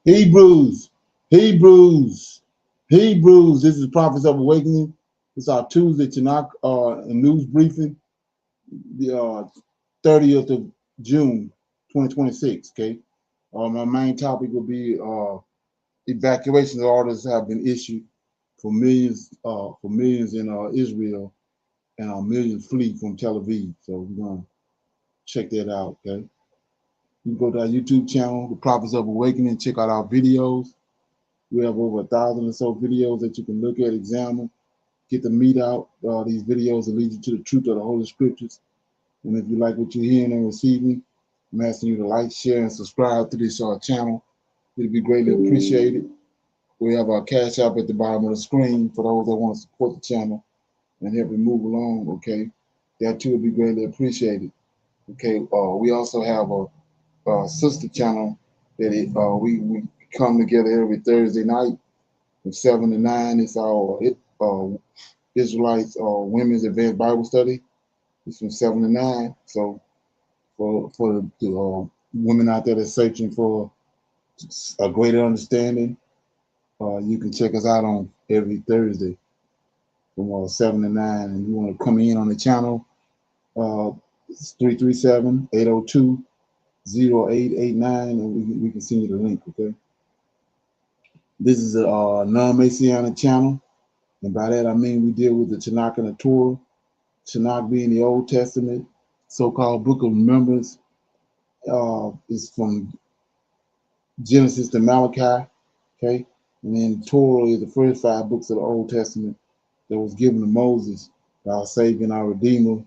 Hebrews, Hebrews, Hebrews. This is Prophets of Awakening. It's our Tuesday Tanak news briefing, the 30th of June, 2026. Okay. My main topic will be evacuation orders have been issued for millions in Israel, and millions flee from Tel Aviv. So we're gonna check that out. Okay. You can go to our YouTube channel, The Prophets of Awakening, check out our videos. We have over 1,000 or so videos that you can look at, examine, get the meat out. These videos will lead you to the truth of the Holy Scriptures. And if you like what you're hearing and receiving, I'm asking you to like, share, and subscribe to this channel. It'll be greatly appreciated. We have our cash app at the bottom of the screen for those that want to support the channel and help it move along, okay? That too will be greatly appreciated, okay? We also have a sister channel that we come together every Thursday night from 7 to 9. It's our Israelites Women's Advanced Bible Study. It's from 7 to 9. So for the women out there that's searching for a greater understanding, you can check us out on every Thursday from 7 to 9. And you want to come in on the channel, it's 337-802-0889, and we can send you the link, okay? This is a non-Messianic channel, and by that I mean we deal with the Tanak and the Torah. Tanak being the Old Testament, so-called Book of Remembrance, is from Genesis to Malachi, okay? And then Torah is the first 5 books of the Old Testament that was given to Moses by our Savior and our Redeemer,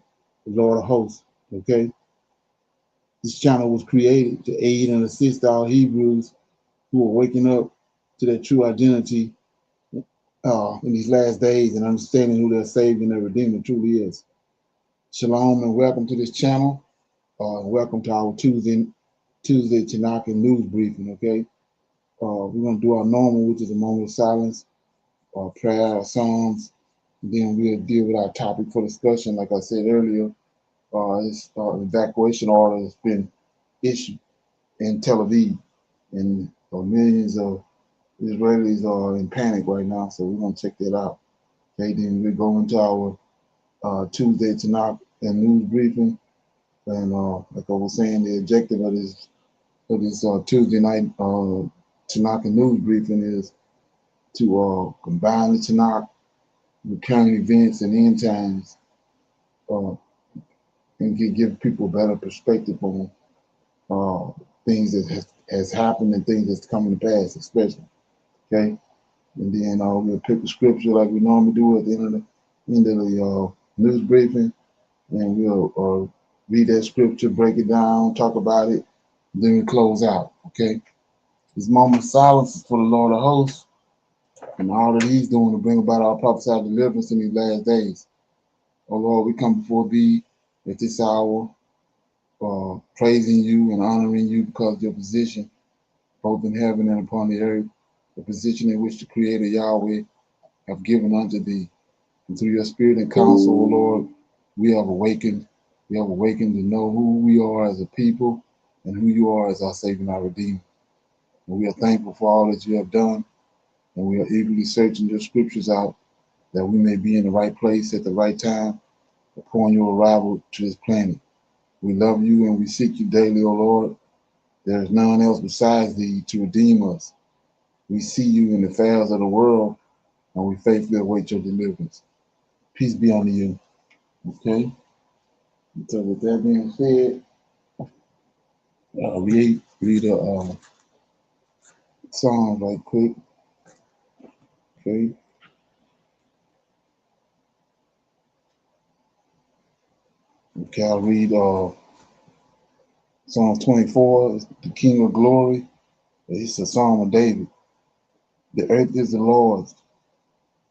the Lord of hosts, okay? This channel was created to aid and assist our Hebrews who are waking up to their true identity in these last days and understanding who their Savior and their Redeemer truly is. Shalom and welcome to this channel. Welcome to our Tuesday Tanakh and news briefing, okay? We're going to do our normal, which is a moment of silence, prayer, psalms, and then we'll deal with our topic for discussion. Like I said earlier, this evacuation order has been issued in Tel Aviv, and millions of Israelis are in panic right now, so we're going to check that out. Okay, then we go into our Tuesday Tanakh and news briefing, and like I was saying, the objective of this Tuesday night Tanakh and news briefing is to combine the Tanakh with current events and end times, and give people a better perspective on things that has happened and things that's coming to pass, especially. Okay, and then we'll pick a scripture like we normally do at the end of the news briefing, and we'll read that scripture, break it down, talk about it, and then we close out. Okay, this moment of silence is for the Lord of hosts and all that He's doing to bring about our prophesied deliverance in these last days. Oh Lord, we come before Thee at this hour, praising You and honoring You because of Your position, both in heaven and upon the earth, the position in which the Creator Yahweh have given unto Thee. And through Your Spirit and counsel, O Lord, we have awakened. We have awakened to know who we are as a people and who You are as our Savior and our Redeemer. And we are thankful for all that You have done, and we are eagerly searching Your scriptures out that we may be in the right place at the right time upon Your arrival to this planet. We love You and we seek You daily, O Lord. There is none else besides Thee to redeem us. We see You in the affairs of the world, and we faithfully await Your deliverance. Peace be unto You. Okay? So with that being said, read a song right quick. Okay? Okay, I'll read Psalm 24, the King of Glory. It's a Psalm of David. The earth is the Lord's,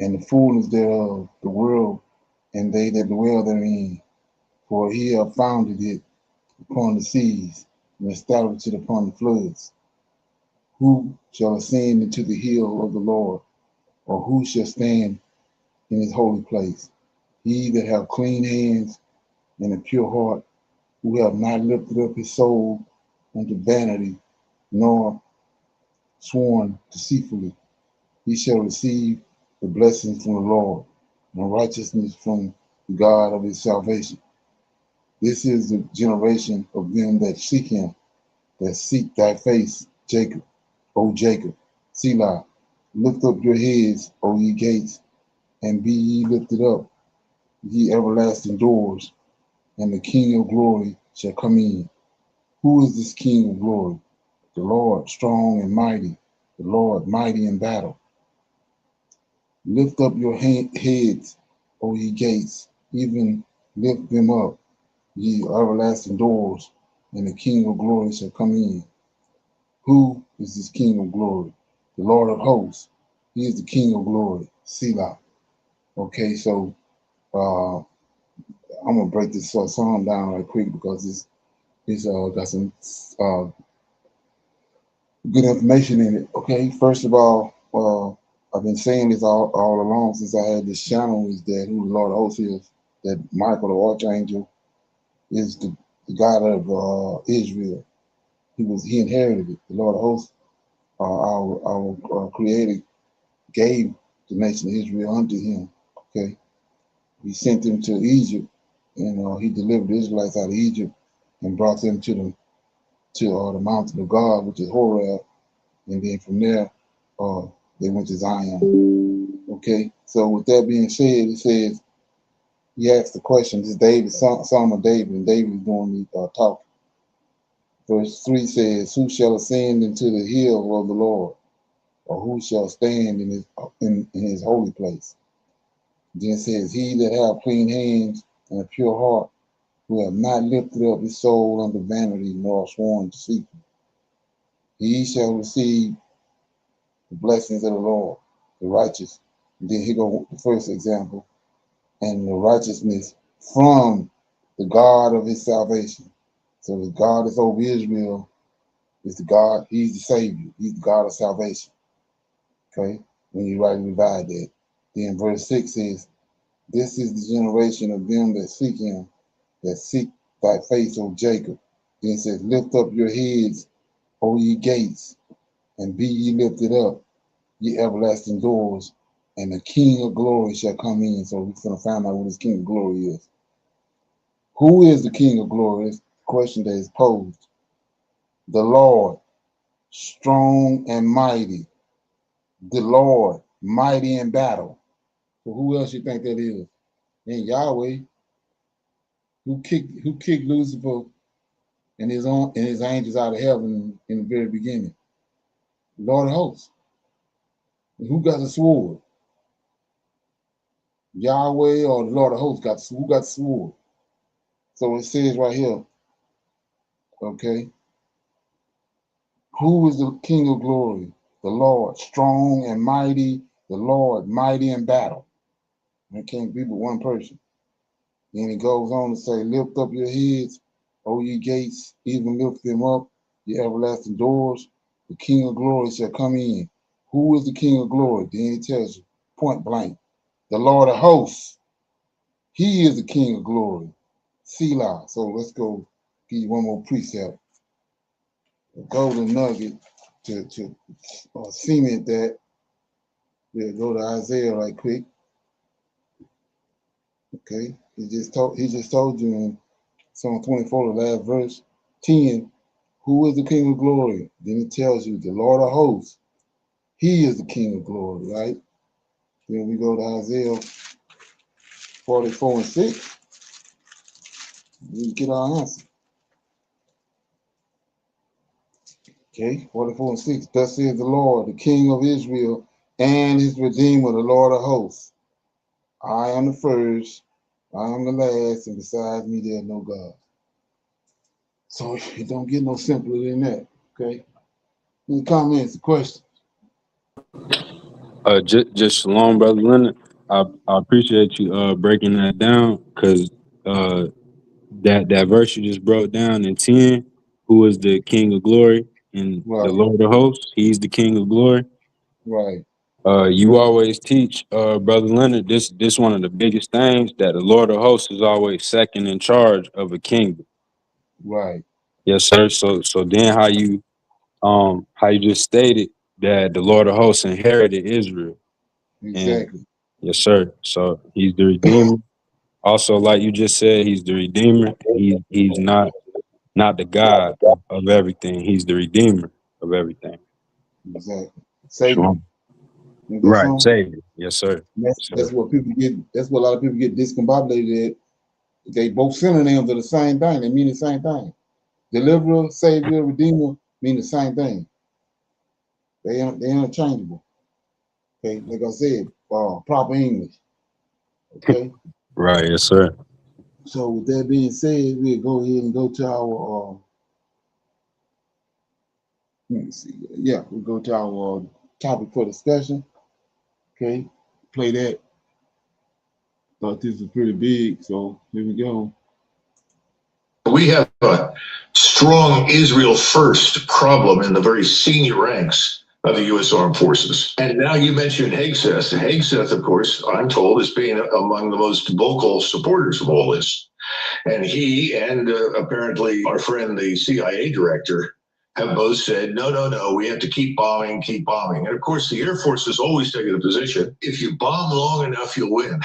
and the fullness thereof, the world, and they that dwell therein. For He hath founded it upon the seas, and established it upon the floods. Who shall ascend into the hill of the Lord, or who shall stand in His holy place? He that hath clean hands and a pure heart, who hath not lifted up his soul unto vanity, nor sworn deceitfully. He shall receive the blessings from the Lord and righteousness from the God of his salvation. This is the generation of them that seek him, that seek thy face, Jacob, O Jacob. Selah, lift up your heads, O ye gates, and be ye lifted up, ye everlasting doors, and the King of glory shall come in. Who is this King of glory? The Lord strong and mighty, the Lord mighty in battle. Lift up your heads, O ye gates, even lift them up, ye everlasting doors, and the King of glory shall come in. Who is this King of glory? The Lord of hosts. He is the King of glory. Selah. Okay, so uh, I'm gonna break this song down right quick because it's got some uh, good information in it. Okay, first of all, I've been saying this all along since I had this channel is that who the Lord of hosts is, that Michael the Archangel is the God of Israel. He inherited it. The Lord of hosts, our Creator, gave the nation of Israel unto him. Okay, he sent them to Egypt, and he delivered the Israelites out of Egypt and brought them to the mountain of God, which is Horeb, and then from there, they went to Zion. Okay, so with that being said, it says he asked the question. This is David, Psalm of David, and David is doing the talking. Verse 3 says, "Who shall ascend into the hill of the Lord, or who shall stand in his holy place?" Then it says, "He that hath clean hands and a pure heart, who have not lifted up his soul unto vanity, nor sworn deceitfully, he shall receive the blessings of the Lord, the righteous." And then here go the first example, "and the righteousness from the God of his salvation." So the God that's over Israel is the God, he's the Savior, he's the God of salvation. Okay, when you rightly divide that. Then verse 6 says, "This is the generation of them that seek him, that seek thy face, O Jacob." Then it says, "Lift up your heads, O ye gates, and be ye lifted up, ye everlasting doors, and the King of glory shall come in." So we're going to find out who this King of glory is. Who is the King of glory? That's the question that is posed. The Lord, strong and mighty. The Lord, mighty in battle. So who else you think that is? And Yahweh, who kicked Lucifer and his angels out of heaven in the very beginning. Lord of hosts. And who got the sword? Yahweh or the Lord of hosts who got the sword? So it says right here, okay, who is the King of glory? The Lord, strong and mighty, the Lord, mighty in battle. And it can't be but one person. Then it goes on to say, "Lift up your heads, O ye gates, even lift them up, ye everlasting doors. The King of glory shall come in." Who is the King of glory? Then it tells you, point blank, the Lord of hosts. He is the King of glory. Selah. So let's go give you one more precept. A golden nugget to cement that. We'll go to Isaiah right quick. Okay. He just told you in Psalm 24, the last verse, 10, who is the King of glory? Then it tells you the Lord of hosts. He is the King of glory, right? Then we go to Isaiah 44 and 6. We get our answer. Okay, 44 and 6. "Thus says the Lord, the King of Israel, and his Redeemer, the Lord of hosts. I am the first, I am the last, and besides me there is no God." So it don't get no simpler than that. Okay. Any comments, questions? Just shalom, brother Leonard. I appreciate you breaking that down because uh, that verse you just broke down in 10, who is the King of glory and the Right, Lord of hosts, he's the King of glory. right, You always teach, brother Leonard, this one of the biggest things that the Lord of hosts is always second in charge of a kingdom. right, Yes, sir. So then how you just stated that the Lord of hosts inherited Israel. Exactly. And yes, sir. So he's the Redeemer. Also, like you just said, he's the Redeemer. He's not the God of everything. He's the Redeemer of everything. Exactly. Savior. Sure. Ain't that Right, song? Savior. Yes, sir. That's, Yes, that's sir. what people get. That's what a lot of people get discombobulated at. They both synonyms of the same thing. They mean the same thing. Deliverer, Savior, Redeemer mean the same thing. They're interchangeable. Okay, like I said, proper English. Okay. Right, yes, sir. So with that being said, we'll go ahead and go to our. Let me see. Yeah, we'll go to our topic for discussion. Okay, play that. Thought this was pretty big, so here we go. We have a strong Israel first problem in the very senior ranks of the U.S. Armed Forces. And now you mentioned Hegseth. Hegseth, of course, I'm told, is being among the most vocal supporters of all this. And he and apparently our friend, the CIA director, have both said, no, no, no, we have to keep bombing, keep bombing. And of course, the Air Force has always taken a position, if you bomb long enough, you'll win.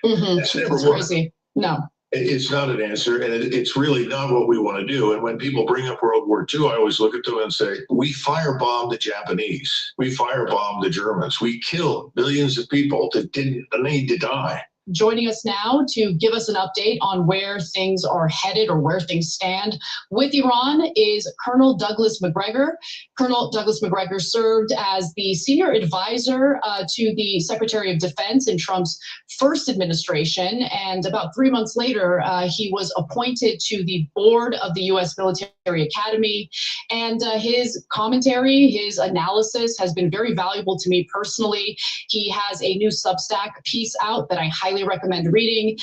That's never worked. Crazy. No. It's not an answer, and it's really not what we want to do. And when people bring up World War II, I always look at them and say, we firebombed the Japanese. We firebombed the Germans. We killed billions of people that didn't need to die. Joining us now to give us an update on where things are headed or where things stand with Iran is Colonel Douglas Macgregor. Colonel Douglas Macgregor served as the senior advisor to the Secretary of Defense in Trump's first administration. And about 3 months later, he was appointed to the board of the U.S. Military Academy. And his commentary, his analysis has been very valuable to me personally. He has a new Substack piece out that I highly recommend reading.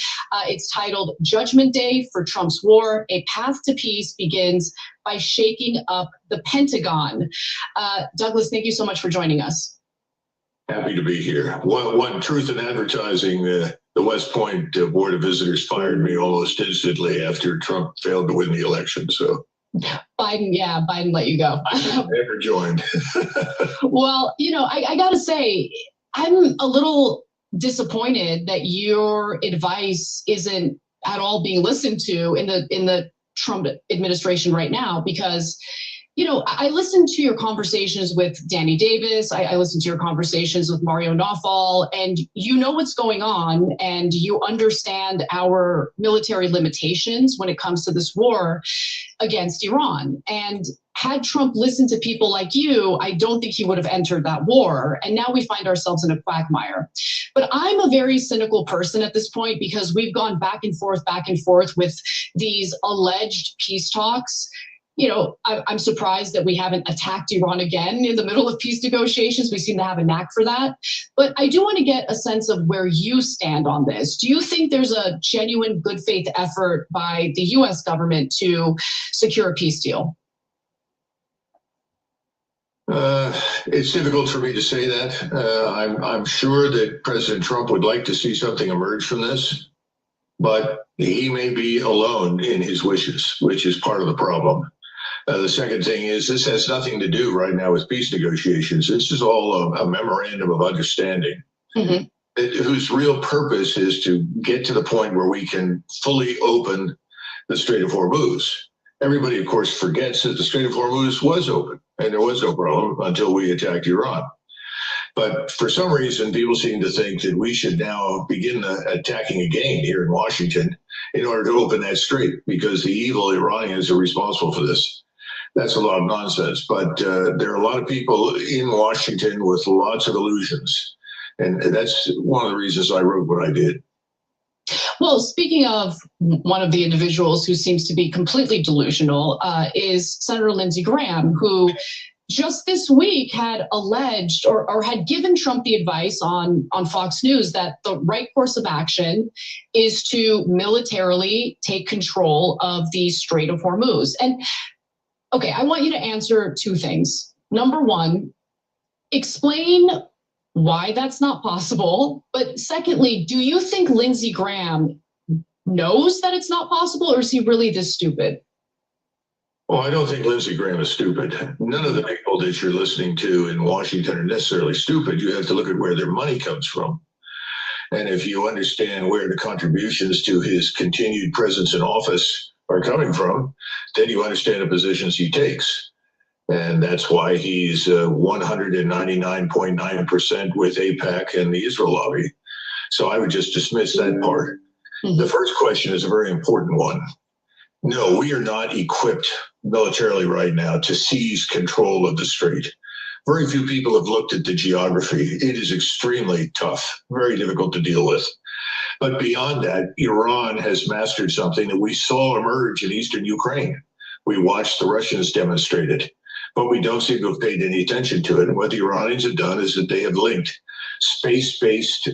It's titled Judgment Day for Trump's War, A Path to Peace Begins by Shaking Up the Pentagon. Douglas, thank you so much for joining us. Happy to be here. One truth in advertising, the West Point Board of Visitors fired me almost instantly after Trump failed to win the election. So Biden let you go. I never joined. Well, I got to say, I'm a little disappointed that your advice isn't at all being listened to in the Trump administration right now, because I listened to your conversations with Danny Davis. I listened to your conversations with Mario Nawfal, and you know what's going on, and you understand our military limitations when it comes to this war against Iran. And had Trump listened to people like you, I don't think he would have entered that war. And now we find ourselves in a quagmire. But I'm a very cynical person at this point, because we've gone back and forth with these alleged peace talks. I'm surprised that we haven't attacked Iran again in the middle of peace negotiations. We seem to have a knack for that. But I do want to get a sense of where you stand on this. Do you think there's a genuine good faith effort by the U.S. government to secure a peace deal? It's difficult for me to say that. I'm sure that President Trump would like to see something emerge from this, but he may be alone in his wishes, which is part of the problem. The second thing is, this has nothing to do right now with peace negotiations. This is all a memorandum of understanding, whose real purpose is to get to the point where we can fully open the Strait of Hormuz. Everybody, of course, forgets that the Strait of Hormuz was open, and there was no problem until we attacked Iran. But for some reason, people seem to think that we should now begin attacking again here in Washington in order to open that strait, because the evil Iranians are responsible for this. That's a lot of nonsense. But there are a lot of people in Washington with lots of illusions. And that's one of the reasons I wrote what I did. Well, speaking of one of the individuals who seems to be completely delusional is Senator Lindsey Graham, who just this week had alleged or had given Trump the advice on Fox News that the right course of action is to militarily take control of the Strait of Hormuz. And okay, I want you to answer two things. Number one, explain why that's not possible. But secondly, do you think Lindsey Graham knows that it's not possible, or is he really this stupid? Oh, I don't think Lindsey Graham is stupid. None of the people that you're listening to in Washington are necessarily stupid. You have to look at where their money comes from. And if you understand where the contributions to his continued presence in office are coming from, then you understand the positions he takes. And that's why he's 199.9% with AIPAC and the Israel lobby. So I would just dismiss that part. The first question is a very important one. No, we are not equipped militarily right now to seize control of the strait. Very few people have looked at the geography. It is extremely tough, very difficult to deal with. But beyond that, Iran has mastered something that we saw emerge in eastern Ukraine. We watched the Russians demonstrate it, but we don't seem to have paid any attention to it. And what the Iranians have done is that they have linked space-based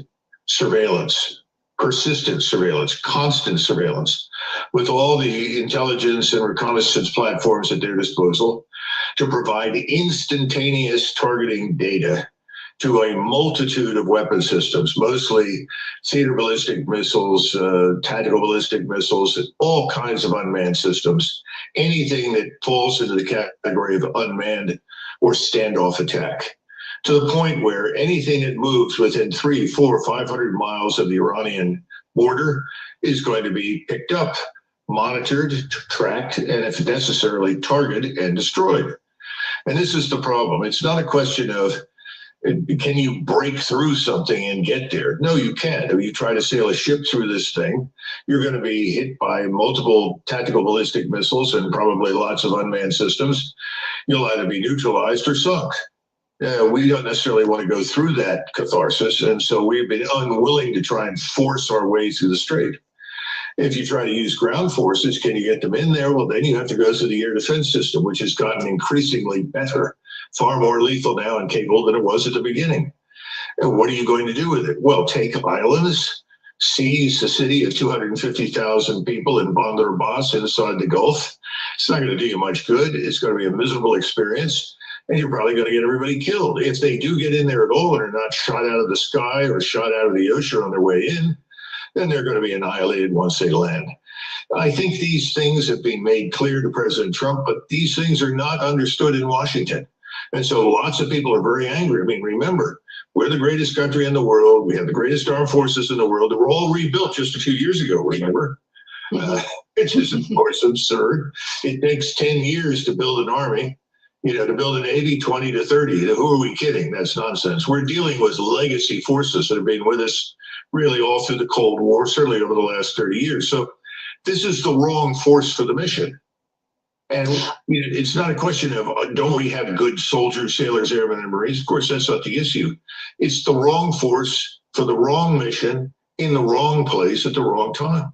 surveillance, persistent surveillance, constant surveillance, with all the intelligence and reconnaissance platforms at their disposal to provide instantaneous targeting data to a multitude of weapon systems, mostly theater ballistic missiles, tactical ballistic missiles, all kinds of unmanned systems, anything that falls into the category of unmanned or standoff attack, to the point where anything that moves within 300, 400, 500 miles of the Iranian border is going to be picked up, monitored, tracked, and if necessarily targeted and destroyed. And this is the problem. It's not a question of, can you break through something and get there? No, you can't. If you try to sail a ship through this thing, you're going to be hit by multiple tactical ballistic missiles and probably lots of unmanned systems. You'll either be neutralized or sunk. We don't necessarily want to go through that catharsis, and so we've been unwilling to try and force our way through the strait. If you try to use ground forces, can you get them in there? Well, then you have to go through the air defense system, which has gotten increasingly better, far more lethal now and capable than it was at the beginning. And what are you going to do with it? Well, take islands, seize a city of 250,000 people in Bandar Abbas inside the Gulf. It's not going to do you much good. It's going to be a miserable experience. And you're probably going to get everybody killed. If they do get in there at all and are not shot out of the sky or shot out of the ocean on their way in, then they're going to be annihilated once they land. I think these things have been made clear to President Trump, but these things are not understood in Washington. And so lots of people are very angry. I mean, remember, we're the greatest country in the world. We have the greatest armed forces in the world. They were all rebuilt just a few years ago, remember? Which is, of course, absurd. It takes 10 years to build an army. To build a Navy, 20 to 30. Who are we kidding? That's nonsense. We're dealing with legacy forces that have been with us really all through the Cold War, certainly over the last 30 years. So this is the wrong force for the mission. And it's not a question of, don't we have good soldiers, sailors, airmen, and Marines? Of course, that's not the issue. It's the wrong force for the wrong mission in the wrong place at the wrong time.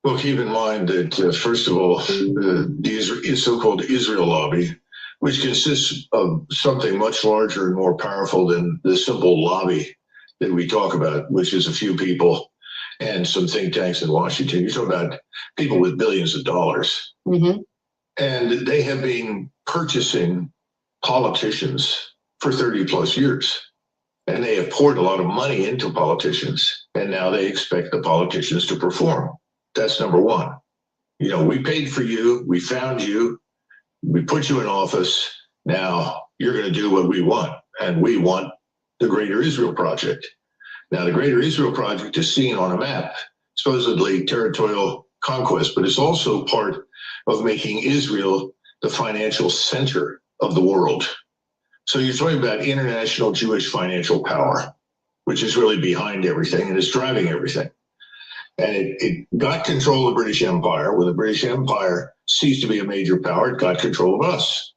Well, keep in mind that, first of all, the so-called Israel lobby, which consists of something much larger and more powerful than the simple lobby that we talk about, which is a few people and some think tanks in Washington. You're talking about people with billions of dollars. Mm-hmm. And they have been purchasing politicians for 30 plus years. And they have poured a lot of money into politicians. And now they expect the politicians to perform. That's number one. We paid for you. We found you. We put you in office. Now you're going to do what we want. And we want the Greater Israel Project. Now, the Greater Israel Project is seen on a map, supposedly territorial conquest, but it's also part of making Israel the financial center of the world. So you're talking about international Jewish financial power, which is really behind everything and is driving everything. And it got control of the British Empire. When the British Empire ceased to be a major power, it got control of us.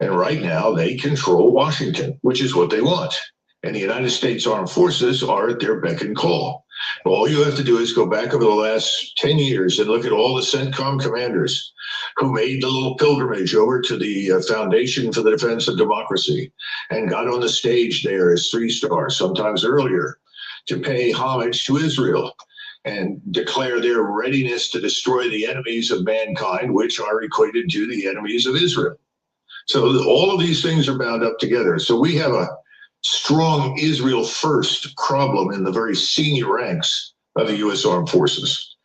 And right now they control Washington, which is what they want. And the United States Armed Forces are at their beck and call. All you have to do is go back over the last 10 years and look at all the CENTCOM commanders who made the little pilgrimage over to the Foundation for the Defense of Democracy and got on the stage there as 3-stars, sometimes earlier, to pay homage to Israel and declare their readiness to destroy the enemies of mankind, which are equated to the enemies of Israel. So all of these things are bound up together. So we have a strong Israel first problem in the very senior ranks of the U.S. Armed Forces.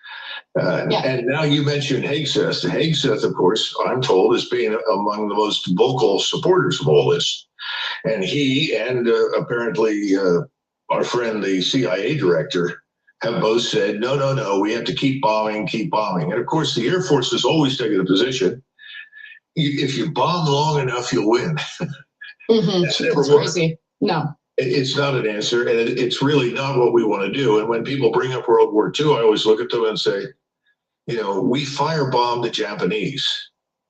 And now you mentioned Hegseth. Hegseth, of course, I'm told, is being among the most vocal supporters of all this. And he and apparently our friend, the CIA director, have both said, no, no, no, we have to keep bombing, keep bombing. And of course, the Air Force has always taken a position. If you bomb long enough, you'll win. That's never worked. Crazy. No. It's not an answer, and it's really not what we want to do. And when people bring up World War II, I always look at them and say, you know, we firebombed the Japanese.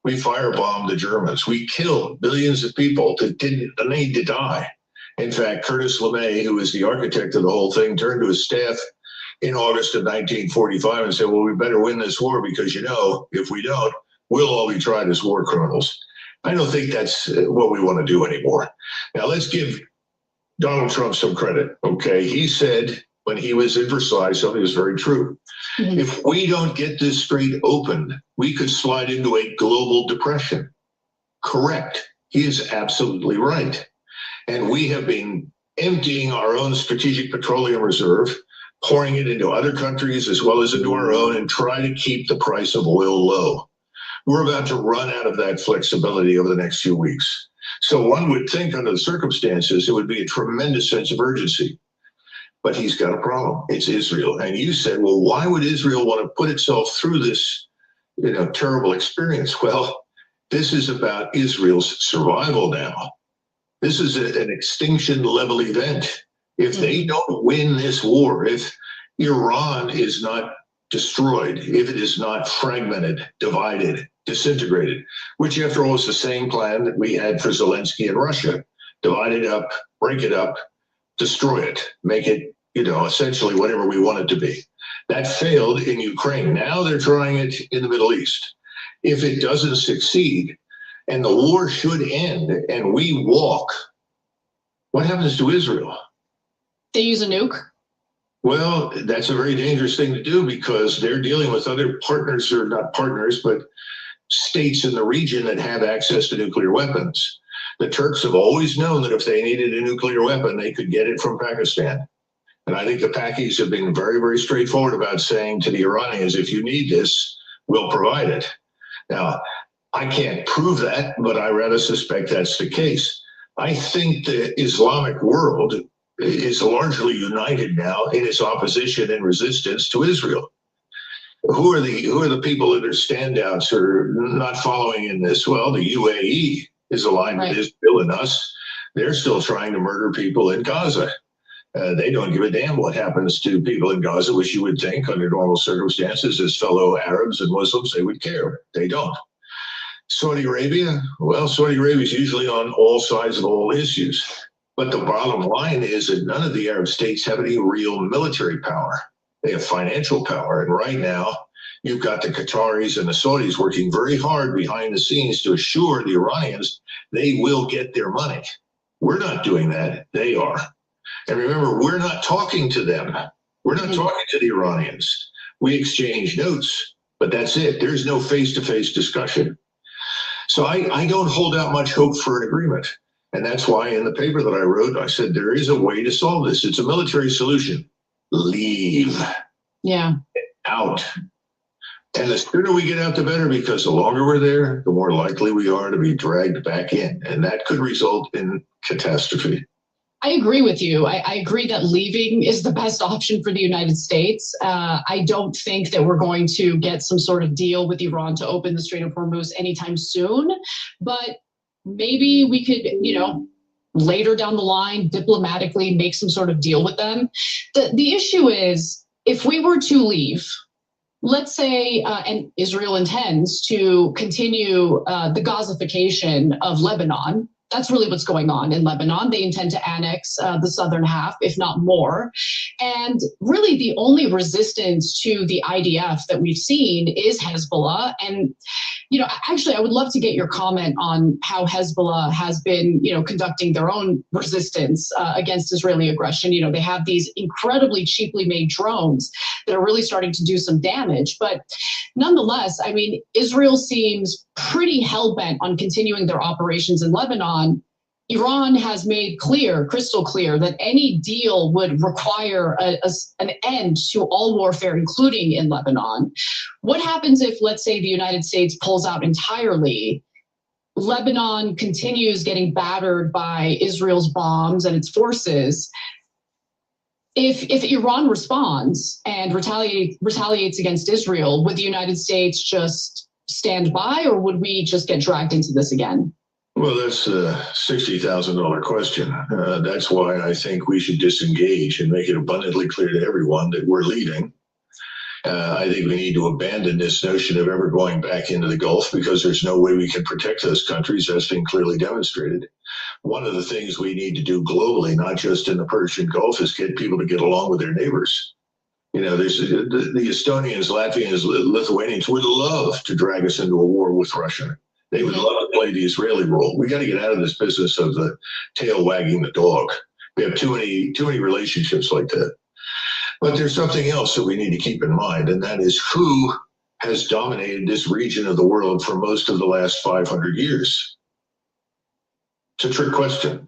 We firebombed the Germans. We killed billions of people that didn't need to die. In fact, Curtis LeMay, who is the architect of the whole thing, turned to his staff in August of 1945 and said, well, we better win this war because, you know, if we don't, we'll all be tried as war criminals. I don't think that's what we want to do anymore. Now, let's give Donald Trump some credit, okay? He said when he was in Versailles, something was very true. If we don't get this strait open, we could slide into a global depression. Correct. He is absolutely right. And we have been emptying our own strategic petroleum reserve, pouring it into other countries as well as into our own, and trying to keep the price of oil low. We're about to run out of that flexibility over the next few weeks. So one would think under the circumstances, it would be a tremendous sense of urgency. But he's got a problem. It's Israel. And you said, well, why would Israel want to put itself through this, you know, terrible experience? Well, this is about Israel's survival now. This is an extinction level event. If they don't win this war, if Iran is not destroyed, if it is not fragmented, divided, disintegrated, which after all is the same plan that we had for Zelensky in Russia, divide it up, break it up, destroy it, make it, you know, essentially whatever we want it to be. That failed in Ukraine. Now they're trying it in the Middle East. If it doesn't succeed and the war should end and we walk, what happens to Israel? They use a nuke? Well, that's a very dangerous thing to do because they're dealing with other partners, or not partners, but states in the region that have access to nuclear weapons. The Turks have always known that if they needed a nuclear weapon, they could get it from Pakistan. And I think the Pakis have been very, very straightforward about saying to the Iranians, if you need this, we'll provide it. Now, I can't prove that, but I rather suspect that's the case. I think the Islamic world is largely united now in its opposition and resistance to Israel. Who are the people that are standouts or not following in this? Well, the UAE is aligned with Israel and us. They're still trying to murder people in Gaza. They don't give a damn what happens to people in Gaza, which you would think under normal circumstances as fellow Arabs and Muslims, they would care. They don't. Saudi Arabia, well, Saudi Arabia is usually on all sides of all issues. But the bottom line is that none of the Arab states have any real military power. They have financial power. And right now, you've got the Qataris and the Saudis working very hard behind the scenes to assure the Iranians they will get their money. We're not doing that. They are. And remember, we're not talking to them. We're not talking to the Iranians. We exchange notes, but that's it. There's no face-to-face discussion. So I don't hold out much hope for an agreement. And that's why in the paper that I wrote, I said, there is a way to solve this. It's a military solution. Leave. Yeah. Out. And the sooner we get out, the better, because the longer we're there, the more likely we are to be dragged back in. And that could result in catastrophe. I agree with you. I agree that leaving is the best option for the United States. I don't think that we're going to get some sort of deal with Iran to open the Strait of Hormuz anytime soon. But maybe we could, you know, later down the line, diplomatically make some sort of deal with them. The issue is, if we were to leave, let's say, and Israel intends to continue the Gazification of Lebanon. That's really what's going on in Lebanon. They intend to annex the southern half, if not more. And really the only resistance to the IDF that we've seen is Hezbollah. And, you know, actually, I would love to get your comment on how Hezbollah has been, you know, conducting their own resistance against Israeli aggression. You know, they have these incredibly cheaply made drones that are really starting to do some damage. But nonetheless, I mean, Israel seems pretty hell-bent on continuing their operations in Lebanon, Iran has made clear, crystal clear, that any deal would require an end to all warfare, including in Lebanon. What happens if, let's say, the United States pulls out entirely? Lebanon continues getting battered by Israel's bombs and its forces. If Iran responds and retaliates against Israel, would the United States just stand by, or would we just get dragged into this again? Well, that's a $60,000 question. That's why I think we should disengage and make it abundantly clear to everyone that we're leaving. I think we need to abandon this notion of ever going back into the Gulf, because there's no way we can protect those countries. That's been clearly demonstrated. One of the things we need to do globally, not just in the Persian Gulf, is get people to get along with their neighbors. You know, there's the Estonians, Latvians, Lithuanians would love to drag us into a war with Russia. They would love to play the Israeli role. We got to get out of this business of the tail wagging the dog. We have too many relationships like that. But there's something else that we need to keep in mind, and that is who has dominated this region of the world for most of the last 500 years. It's a trick question.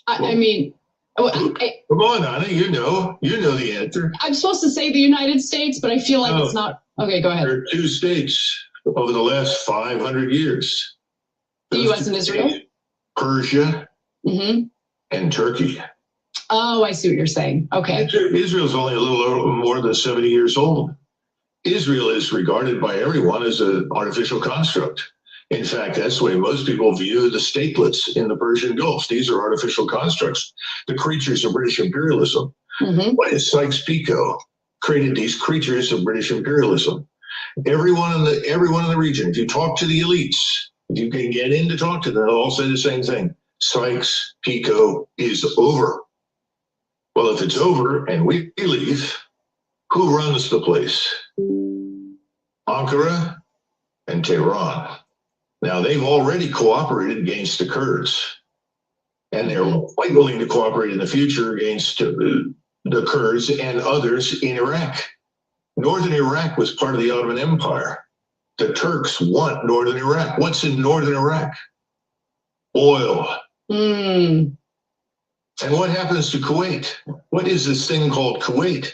I mean, come on, Anna, you know the answer. I'm supposed to say the United States, but I feel like it's not. Okay, go ahead. There are two states over the last 500 years. The U.S. and Israel? Persia and Turkey. Oh, I see what you're saying. Okay. Israel's only a little more than 70 years old. Israel is regarded by everyone as an artificial construct. In fact, that's the way most people view the statelets in the Persian Gulf. These are artificial constructs, the creatures of British imperialism. What is Sykes-Picot created these creatures of British imperialism? Everyone in the region, if you talk to the elites, if you can get in to talk to them, they'll all say the same thing. Sykes-Picot is over. Well, if it's over and we leave, who runs the place? Ankara and Tehran. Now, they've already cooperated against the Kurds, and they're quite willing to cooperate in the future against the Kurds and others in Iraq. Northern Iraq was part of the Ottoman Empire. The Turks want northern Iraq. What's in northern Iraq? Oil. And what happens to Kuwait? What is this thing called Kuwait?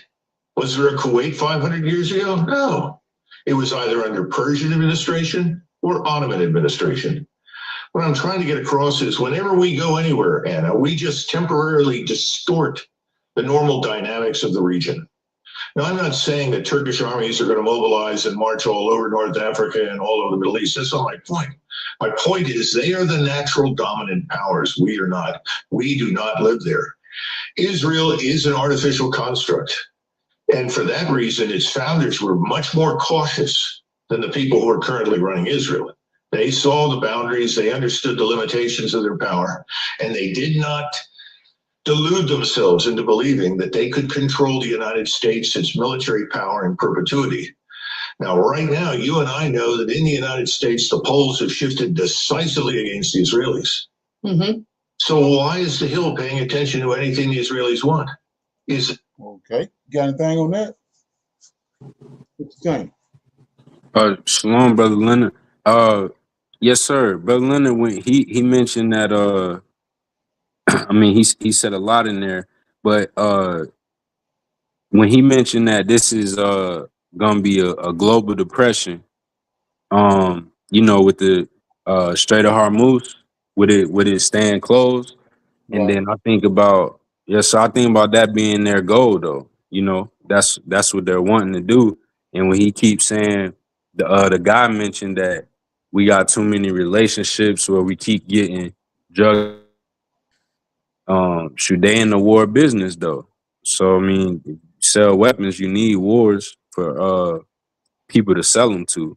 Was there a Kuwait 500 years ago? No. It was either under Persian administration or Ottoman administration. What I'm trying to get across is whenever we go anywhere, Anna, we just temporarily distort the normal dynamics of the region. Now, I'm not saying that Turkish armies are going to mobilize and march all over North Africa and all over the Middle East. That's not my point. My point is they are the natural dominant powers. We are not. We do not live there. Israel is an artificial construct. And for that reason, its founders were much more cautious than the people who are currently running Israel. They saw the boundaries, they understood the limitations of their power, and they did not delude themselves into believing that they could control the United States, its military power in perpetuity. Now, right now, you and I know that in the United States, the polls have shifted decisively against the Israelis. So why is the Hill paying attention to anything the Israelis want? Okay, you got anything on that? What you think? Shalom, Brother Leonard. Yes, sir. Brother Leonard, when he mentioned that I mean he said a lot in there, but when he mentioned that this is gonna be a global depression, you know, with the Strait of Hormuz, would it stand closed? And then I think about I think about that being their goal, though. You know, that's what they're wanting to do. And when he keeps saying the guy mentioned that we got too many relationships where we keep getting drugged. Should they in the war business though? So I mean, if you sell weapons, you need wars for people to sell them to.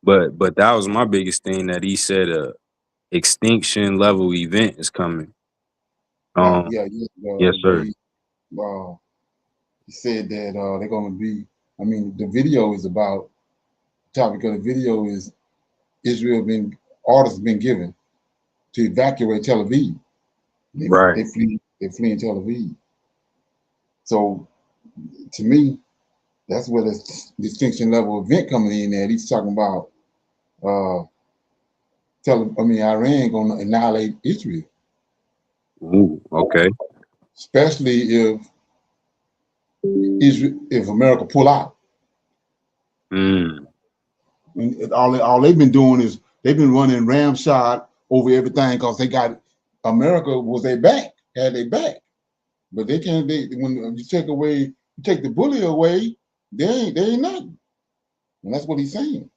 But that was my biggest thing that he said extinction level event is coming. Yes, sir. He said that they're going to be, I mean, the video is about, the topic of the video is Israel orders been given to evacuate Tel Aviv. Right. They flee in Tel Aviv. So to me, that's where the distinction level event coming in at. He's talking about Iran gonna annihilate Israel, Ooh, okay. especially if America pull out. Mm. And all they've been doing is they've been running ramshot over everything because they got America was their back, had their back. But they can't. When you take the bully away, they ain't nothing. And that's what he's saying.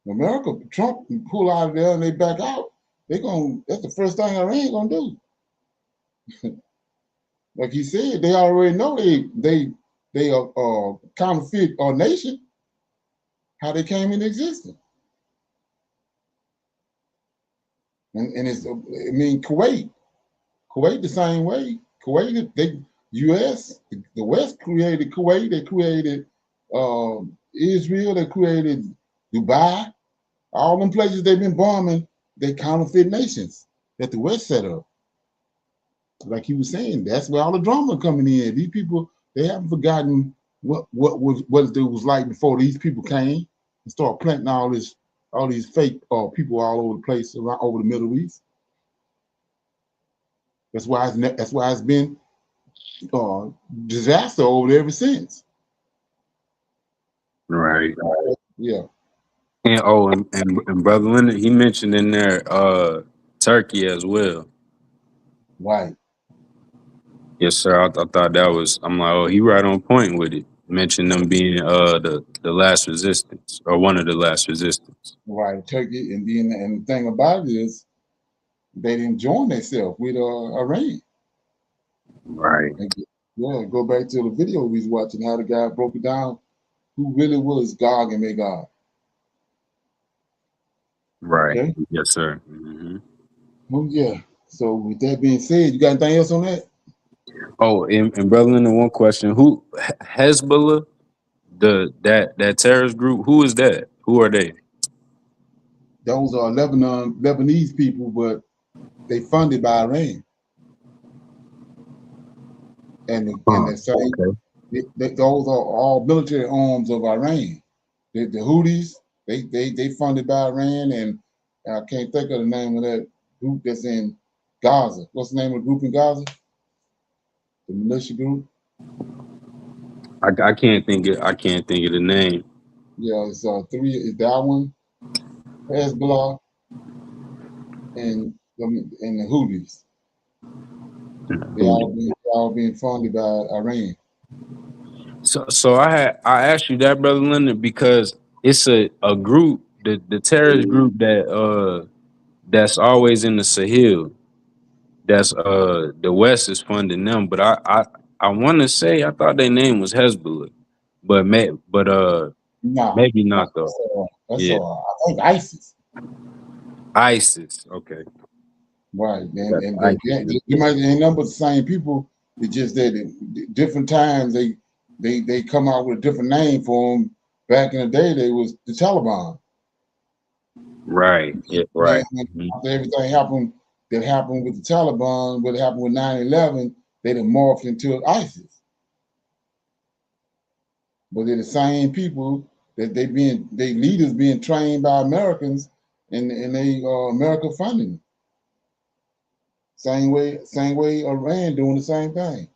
America, Trump pull out of there and they back out. That's the first thing Iran gonna do. Like he said, they already know they are counterfeit our nation, how they came into existence. And it's Kuwait the same way. Kuwait, U.S., the West created Kuwait. They created Israel. They created Dubai. All them places they've been bombing, they counterfeit nations that the West set up. Like he was saying, that's where all the drama coming in. These people, they haven't forgotten what it was like before these people came and started planting all these fake people all over the place around over the Middle East. That's why it's been disaster over there ever since. Right. Yeah. And Brother Leonard, he mentioned in there Turkey as well. Right. Yes, sir. I thought that was. I'm like, oh, he right on point with it. Mentioned them being the last resistance or one of the last resistance. Right. Turkey, and the thing about it is they didn't join themselves with Iran. Right. And, yeah, go back to the video we was watching, how the guy broke it down, who really was Gog and Magog. Right. Okay. Yes, sir. Mm-hmm. Oh yeah. So with that being said, you got anything else on that? Oh, and Brother Leonard, one question: Who Hezbollah? That terrorist group? Who is that? Who are they? Those are Lebanese people, but they funded by Iran. And the same, Okay. those are all military arms of Iran. The Houthis, they funded by Iran, and I can't think of the name of that group that's in Gaza. What's the name of the group in Gaza? The militia group. I can't think of the name. Yeah, it's three. It's that one, Hezbollah, and the Houthis. They all being funded by Iran. So I asked you that, Brother Leonard, because it's a group, the terrorist group that's always in the Sahel. That's the West is funding them, but I want to say I thought their name was Hezbollah, but No, maybe no, not though. that's Yeah, all. I think ISIS. ISIS. Okay, Right, that's and ISIS. you might ain't number the same people. It's just that at different times they come out with a different name for them. Back in the day, they was the Taliban. Right. Yeah. Then Right. Mhm. after everything happened with the Taliban, what happened with 9/11, they done morphed into ISIS. But they're the same people that they leaders being trained by Americans, and they America funding them. Same way Iran doing the same thing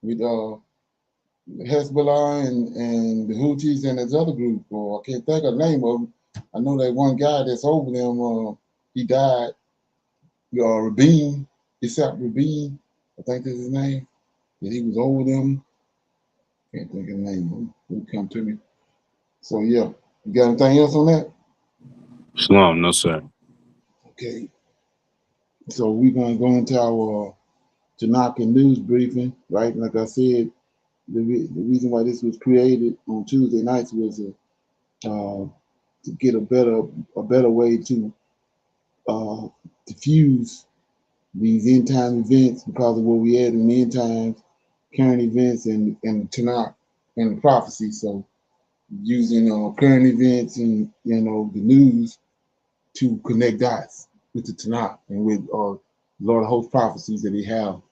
with Hezbollah and the Houthis and this other group. Or I can't think of the name of them. I know that one guy that's over them. He died. Rabin, Isaac Rabin, I think that's his name. That he was over them. Can't think of the name. It'll come to me. So yeah, you got anything else on that? Shalom, no sir. Okay. So we're gonna go into our Tanaka news briefing, right? Like I said, the reason why this was created on Tuesday nights was to get a better way to diffuse these end time events because of where we at in the end times, current events, and Tanakh and the prophecy. So using current events and the news to connect dots with the Tanakh and with Lord of Hosts prophecies that they have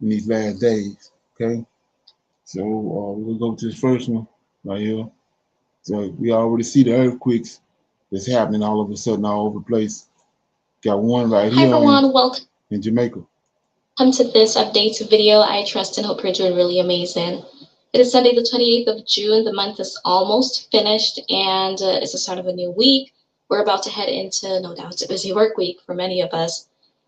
in these last days. Okay, so we'll go to this first one right here. So we already see the earthquakes that's happening all of a sudden all over the place. Got one right Hi here everyone, welcome in Jamaica. to this update video. I trust and hope you're doing really amazing. It is Sunday the 28th of June. The month is almost finished and it's the start of a new week. We're about to head into, no doubt, a busy work week for many of us.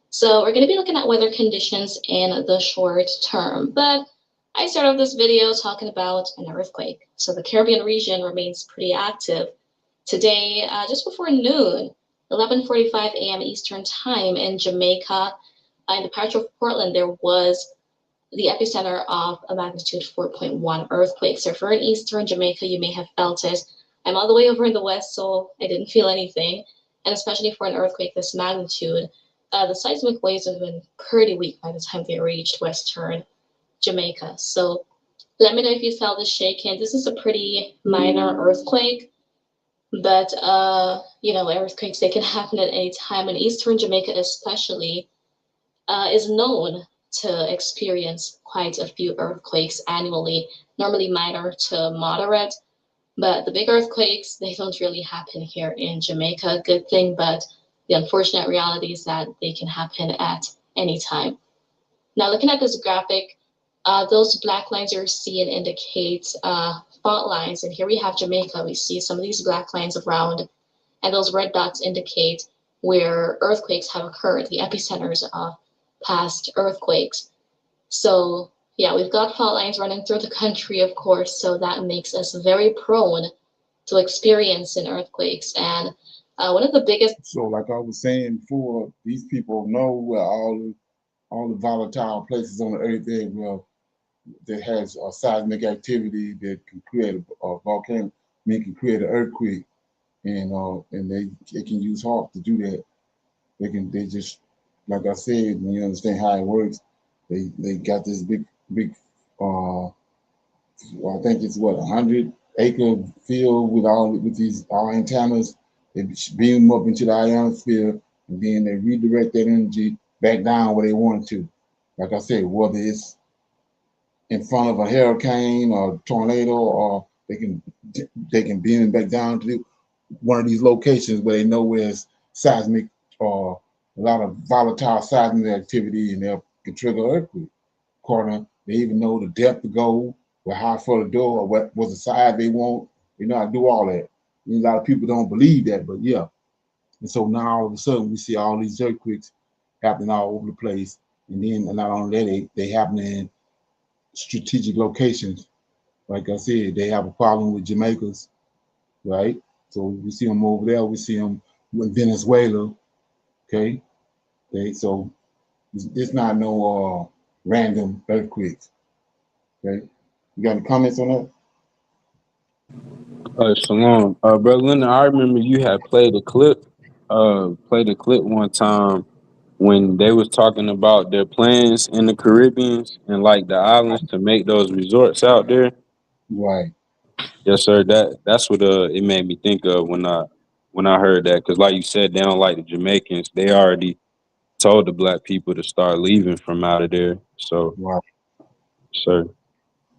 So we're going to be looking at weather conditions in the short term. But I start off this video talking about an earthquake. So the Caribbean region remains pretty active. Today, just before noon, 11:45 a.m. Eastern Time in Jamaica, in the parish of Portland, there was the epicenter of a magnitude 4.1 earthquake. So if you're in Eastern Jamaica, you may have felt it. I'm all the way over in the West, so I didn't feel anything. And especially for an earthquake this magnitude, the seismic waves have been pretty weak by the time they reached Western Jamaica. So let me know if you felt the shaking. This is a pretty minor earthquake. But earthquakes, they can happen at any time, and Eastern Jamaica especially is known to experience quite a few earthquakes annually, normally minor to moderate. But the big earthquakes, they don't really happen here in Jamaica. Good thing, but the unfortunate reality is that they can happen at any time. Now, looking at this graphic, those black lines you're seeing indicate fault lines. And here we have Jamaica. We see some of these black lines around, and those red dots indicate where earthquakes have occurred, the epicenters of past earthquakes. So yeah, we've got fault lines running through the country, of course, so that makes us very prone to experiencing earthquakes. And one of the biggest... So like I was saying before, these people know where all the volatile places on the earth is, well, that has a seismic activity that can create a volcano, can create an earthquake, and they can use HARP to do that. They just, like I said, when you understand how it works, they got this big I think it's what, 100-acre field with these antennas. They beam them up into the ionosphere, and then they redirect that energy back down where they want it to. Like I said, whether it's in front of a hurricane or tornado, or they can beam it back down to one of these locations where they know where it's seismic or a lot of volatile seismic activity, and they can trigger earthquake. They even know the depth to go, or how far to go, or what was the size they want. They know how to do all that. A lot of people don't believe that, but yeah. And so now all of a sudden we see all these earthquakes happening all over the place. And then not only that, they happen in strategic locations. Like I said, they have a problem with Jamaicans, right? So we see them over there. We see them in Venezuela, okay? So it's not no random earthquakes, okay? You got any comments on that? Shalom. Brother Leonard, I remember you had played a clip one time when they was talking about their plans in the Caribbean and like the islands to make those resorts out there. Right. Yes, sir. That's what it made me think of when I heard that, because like you said, they don't like the Jamaicans. They already told the black people to start leaving from out of there. So, right. Sir.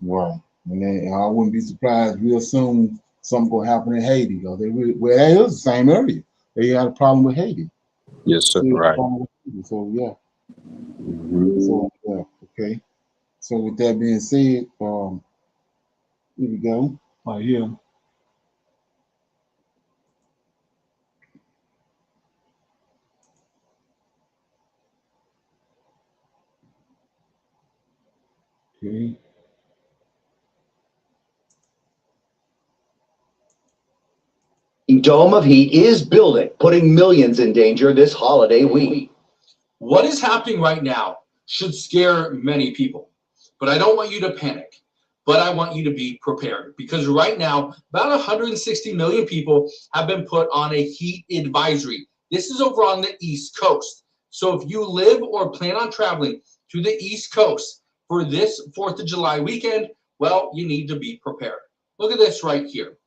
Right. And I wouldn't be surprised real soon something gonna happen in Haiti, because well, that is the same area. They had a problem with Haiti. Yes, sir. Right. So yeah. So yeah, okay. So with that being said, here we go. Right here. Okay. Dome of heat is building, putting millions in danger this holiday week. What is happening right now should scare many people, but I don't want you to panic. But I want you to be prepared, because right now, about 160 million people have been put on a heat advisory. This is over on the East Coast. So if you live or plan on traveling to the East Coast for this 4th of July weekend, well, you need to be prepared. Look at this right here.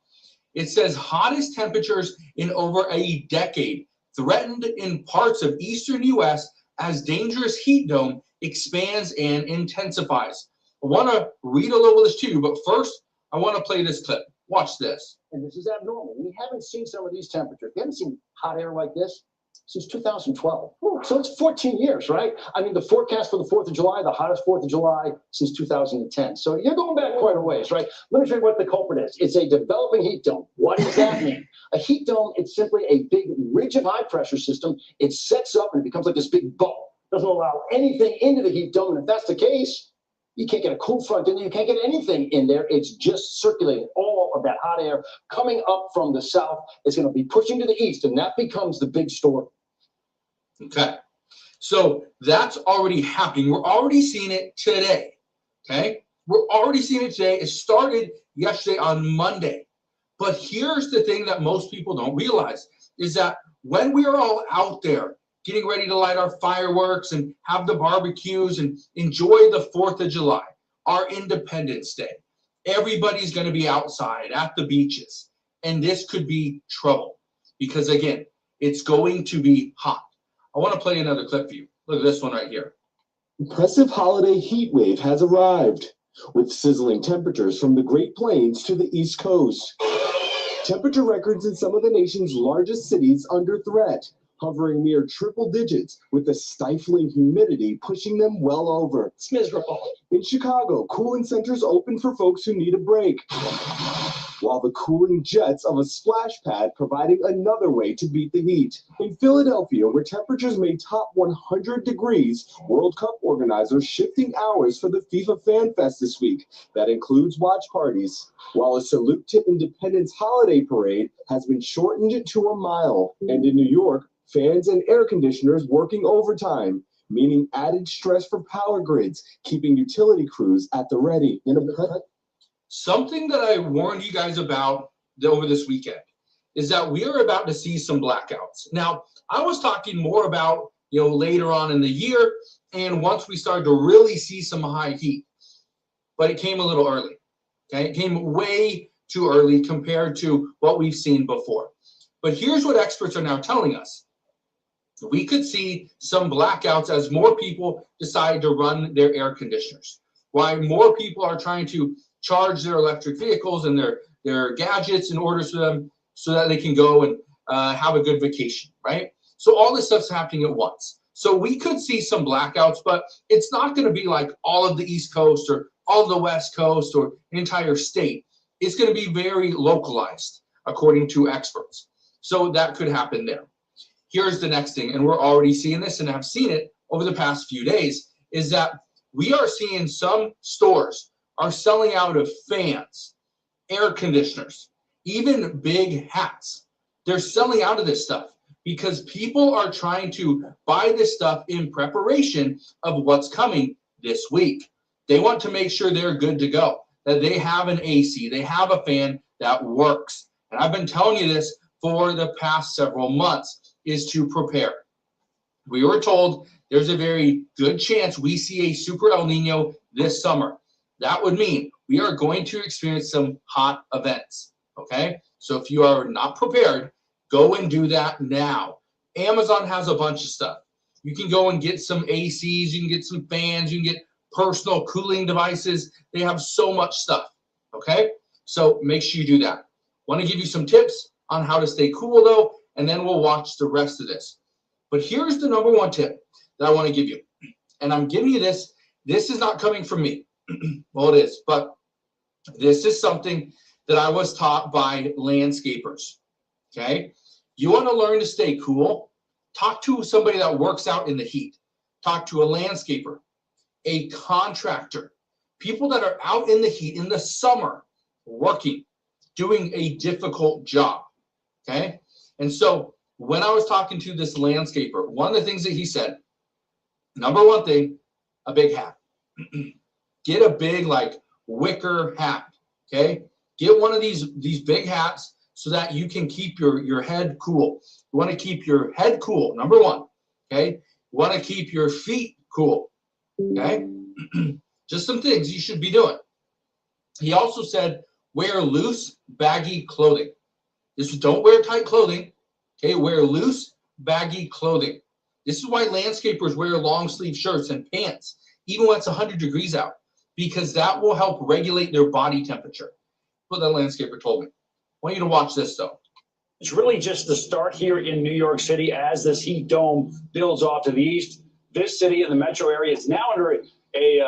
It says hottest temperatures in over a decade threatened in parts of eastern U.S. as dangerous heat dome expands and intensifies. I want to read a little of this to you, but first, I want to play this clip. Watch this. And this is abnormal. We haven't seen some of these temperatures. We haven't seen hot air like this since 2012. So it's 14 years, right? I mean, the forecast for the 4th of July, the hottest 4th of July since 2010. So you're going back quite a ways, right? Let me tell you what the culprit is. It's a developing heat dome. What does that mean? A heat dome, it's simply a big ridge of high pressure system. It sets up and it becomes like this big bubble. Doesn't allow anything into the heat dome. And if that's the case, you can't get a cool front in there. You can't get anything in there. It's just circulating all of that hot air coming up from the south. It's going to be pushing to the east, and that becomes the big story. Okay. So that's already happening. We're already seeing it today. Okay. We're already seeing it today. It started yesterday on Monday. But here's the thing that most people don't realize is that when we are all out there getting ready to light our fireworks and have the barbecues and enjoy the 4th of July, our Independence Day, everybody's going to be outside at the beaches. And this could be trouble because, again, it's going to be hot. I want to play another clip for you. Look at this one right here. Impressive holiday heat wave has arrived, with sizzling temperatures from the Great Plains to the East Coast. Temperature records in some of the nation's largest cities under threat, hovering near triple digits, with the stifling humidity pushing them well over. It's miserable. In Chicago, cooling centers open for folks who need a break, while the cooling jets of a splash pad providing another way to beat the heat. In Philadelphia, where temperatures may top 100 degrees, World Cup organizers shifting hours for the FIFA Fan Fest this week. That includes watch parties, while a Salute to Independence holiday parade has been shortened to a mile. And in New York, fans and air conditioners working overtime, meaning added stress for power grids, keeping utility crews at the ready. Something that I warned you guys about over this weekend is that we are about to see some blackouts. Now, I was talking more about, later on in the year and once we started to really see some high heat, but it came a little early. Okay, it came way too early compared to what we've seen before. But here's what experts are now telling us. We could see some blackouts as more people decide to run their air conditioners. Why more people are trying to charge their electric vehicles and their gadgets in order for them so that they can go and have a good vacation, right? So all this stuff's happening at once. So we could see some blackouts, but it's not going to be like all of the East Coast or all of the West Coast or an entire state. It's going to be very localized, according to experts. So that could happen there. Here's the next thing, and we're already seeing this and have seen it over the past few days, is that we are seeing some stores are selling out of fans, air conditioners, even big hats. They're selling out of this stuff because people are trying to buy this stuff in preparation of what's coming this week. They want to make sure they're good to go, that they have an AC, they have a fan that works. And I've been telling you this for the past several months, is to prepare. We were told there's a very good chance we see a super El Nino this summer. That would mean we are going to experience some hot events, okay? So if you are not prepared, go and do that now. Amazon has a bunch of stuff. You can go and get some ACs, you can get some fans, you can get personal cooling devices. They have so much stuff, okay? So make sure you do that. Want to give you some tips on how to stay cool though, and then we'll watch the rest of this. But here's the number one tip that I want to give you. And I'm giving you this. This is not coming from me. Well, it is, but this is something that I was taught by landscapers, okay? You want to learn to stay cool? Talk to somebody that works out in the heat. Talk to a landscaper, a contractor, people that are out in the heat in the summer working, doing a difficult job, okay? And so when I was talking to this landscaper, one of the things that he said, number one thing, a big hat. Get a big like wicker hat, okay? Get one of these big hats so that you can keep your head cool. You want to keep your head cool, number one, okay? You want to keep your feet cool, okay? Just some things you should be doing. He also said, wear loose, baggy clothing. Don't wear tight clothing, okay? Wear loose, baggy clothing. This is why landscapers wear long sleeve shirts and pants, even when it's 100 degrees out, because that will help regulate their body temperature. What that landscaper told me. I want you to watch this though. It's really just the start here in New York City as this heat dome builds off to the east. This city in the metro area is now under a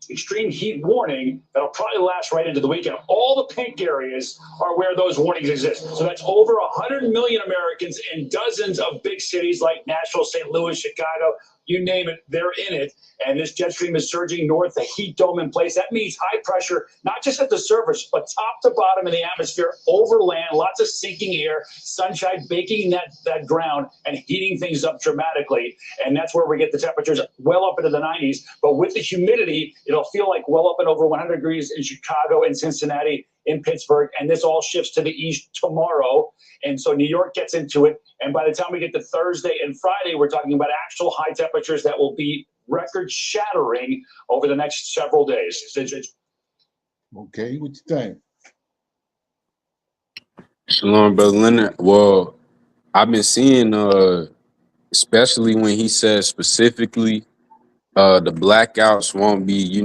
extreme heat warning that'll probably last right into the weekend. All the pink areas are where those warnings exist. So that's over 100 million Americans in dozens of big cities like Nashville, St. Louis, Chicago, you name it, they're in it. And this jet stream is surging north, the heat dome in place. That means high pressure, not just at the surface, but top to bottom in the atmosphere, over land, lots of sinking air, sunshine baking that ground and heating things up dramatically. And that's where we get the temperatures well up into the 90s. But with the humidity, it'll feel like well up and over 100 degrees in Chicago and Cincinnati, in Pittsburgh, and this all shifts to the east tomorrow. And so New York gets into it. And by the time we get to Thursday and Friday, we're talking about actual high temperatures that will be record shattering over the next several days. Okay, what you think? Shalom, Brother Leonard. Well, I've been seeing, especially when he says specifically, the blackouts won't be,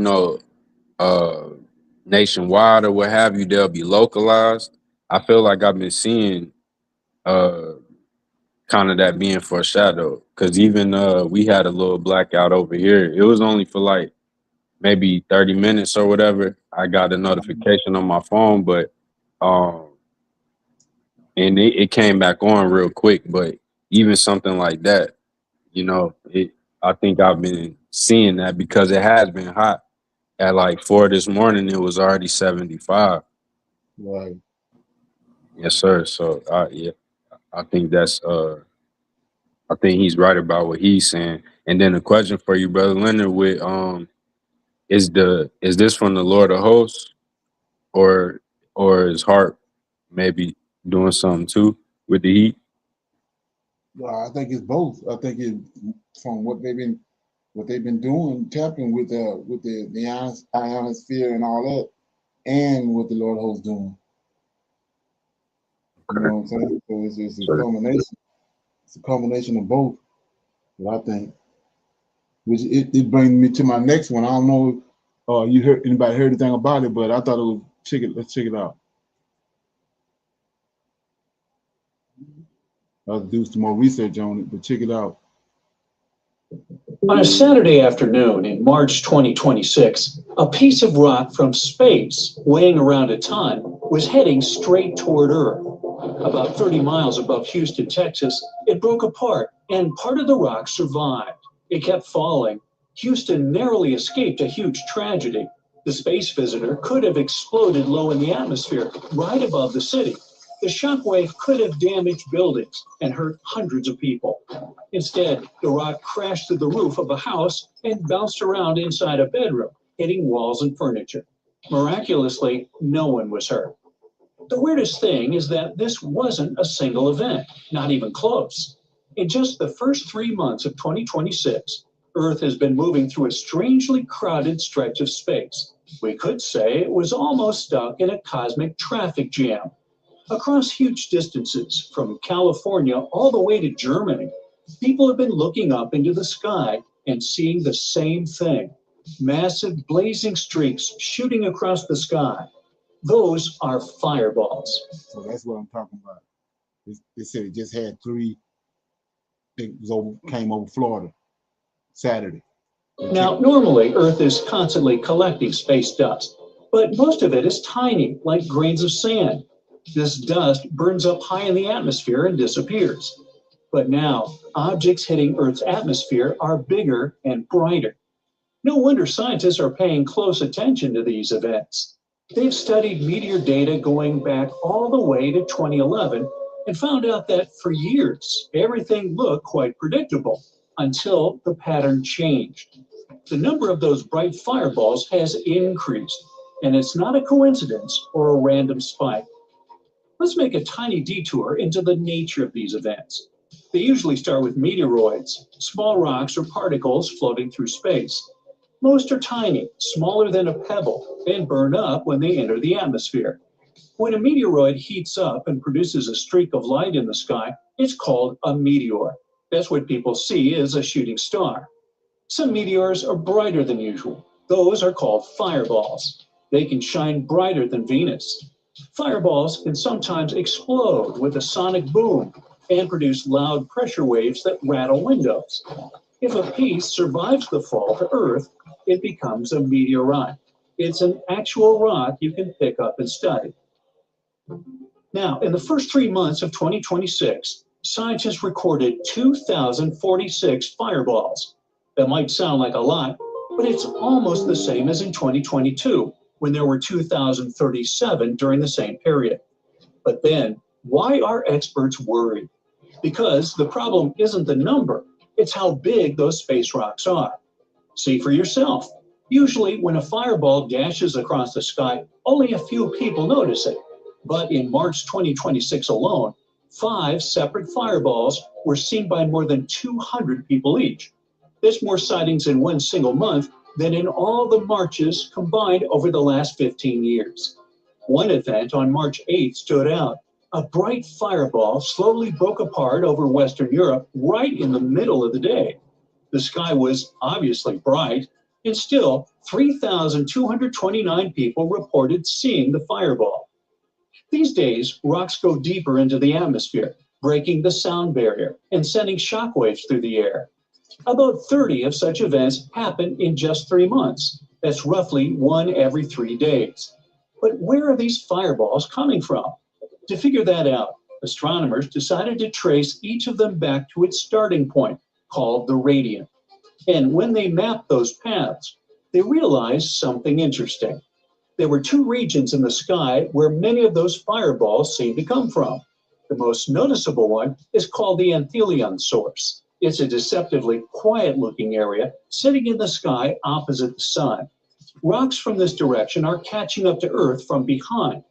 nationwide or what have you. They'll be localized. I feel like I've been seeing kind of that being foreshadowed, because even we had a little blackout over here. It was only for like maybe 30 minutes or whatever. I got a notification on my phone, but and it came back on real quick. But even something like that, I think I've been seeing that because it has been hot. At like 4 this morning, it was already 75. Right. Yes, sir. So yeah, I think that's I think he's right about what he's saying. And then a question for you, Brother Leonard, with is this from the Lord of hosts, or is heart maybe doing something too with the heat? Well, I think it's both. I think it from what they've been doing, tapping with the ionosphere and all that, and what the Lord hosts doing. You know what I'm saying? So it's a combination. It's a combination of both. What I think. Which it brings me to my next one. I don't know if anybody heard anything about it, but I thought it was let's check it out. I'll do some more research on it, but check it out. On a Saturday afternoon in March 2026, a piece of rock from space, weighing around a ton, was heading straight toward Earth. About 30 miles above Houston, Texas, it broke apart, and part of the rock survived. It kept falling. Houston narrowly escaped a huge tragedy. The space visitor could have exploded low in the atmosphere, right above the city. The shockwave could have damaged buildings and hurt hundreds of people. Instead, the rock crashed through the roof of a house and bounced around inside a bedroom, hitting walls and furniture. Miraculously, no one was hurt. The weirdest thing is that this wasn't a single event, not even close. In just the first 3 months of 2026, Earth has been moving through a strangely crowded stretch of space. We could say it was almost stuck in a cosmic traffic jam. Across huge distances, from California all the way to Germany, people have been looking up into the sky and seeing the same thing. Massive blazing streaks shooting across the sky. Those are fireballs. So that's what I'm talking about. They said it just had 3. It came over Florida Saturday. Now, normally Earth is constantly collecting space dust, but most of it is tiny, like grains of sand. This dust burns up high in the atmosphere and disappears. But now, objects hitting Earth's atmosphere are bigger and brighter. No wonder scientists are paying close attention to these events. They've studied meteor data going back all the way to 2011 and found out that for years, everything looked quite predictable until the pattern changed. The number of those bright fireballs has increased, and it's not a coincidence or a random spike. Let's make a tiny detour into the nature of these events. They usually start with meteoroids, small rocks or particles floating through space. Most are tiny, smaller than a pebble, and burn up when they enter the atmosphere. When a meteoroid heats up and produces a streak of light in the sky, it's called a meteor. That's what people see as a shooting star. Some meteors are brighter than usual. Those are called fireballs. They can shine brighter than Venus. Fireballs can sometimes explode with a sonic boom and produce loud pressure waves that rattle windows. If a piece survives the fall to Earth, it becomes a meteorite. It's an actual rock you can pick up and study. Now, in the first 3 months of 2026, scientists recorded 2,046 fireballs. That might sound like a lot, but it's almost the same as in 2022, when there were 2,037 during the same period. But then, why are experts worried? Because the problem isn't the number, it's how big those space rocks are. See for yourself. Usually, when a fireball dashes across the sky, only a few people notice it. But in March 2026 alone, 5 separate fireballs were seen by more than 200 people each. There's more sightings in one single month than in all the Marches combined over the last 15 years. One event on March 8th stood out. A bright fireball slowly broke apart over Western Europe right in the middle of the day. The sky was obviously bright, and still 3,229 people reported seeing the fireball. These days, rocks go deeper into the atmosphere, breaking the sound barrier and sending shockwaves through the air. About 30 of such events happen in just 3 months. That's roughly 1 every 3 days. But where are these fireballs coming from? To figure that out, astronomers decided to trace each of them back to its starting point, called the radiant. And when they mapped those paths, they realized something interesting. There were 2 regions in the sky where many of those fireballs seemed to come from. The most noticeable one is called the Anthelion source. It's a deceptively quiet-looking area sitting in the sky opposite the sun. Rocks from this direction are catching up to Earth from behind.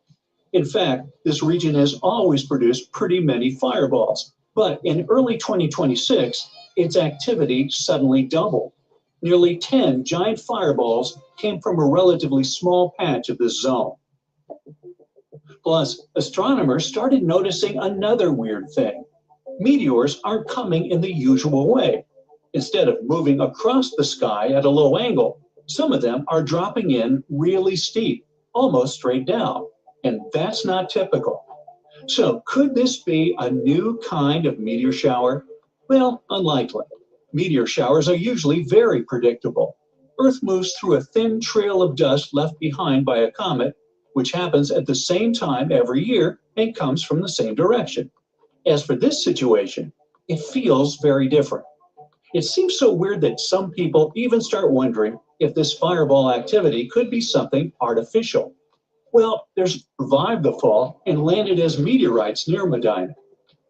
In fact, this region has always produced pretty many fireballs, but in early 2026, its activity suddenly doubled. Nearly 10 giant fireballs came from a relatively small patch of this zone. Plus, astronomers started noticing another weird thing. Meteors aren't coming in the usual way. Instead of moving across the sky at a low angle, some of them are dropping in really steep, almost straight down. And that's not typical. So could this be a new kind of meteor shower? Well, unlikely. Meteor showers are usually very predictable. Earth moves through a thin trail of dust left behind by a comet, which happens at the same time every year and comes from the same direction. As for this situation, it feels very different. It seems so weird that some people even start wondering if this fireball activity could be something artificial. Well, there's survived the fall and landed as meteorites near Medina.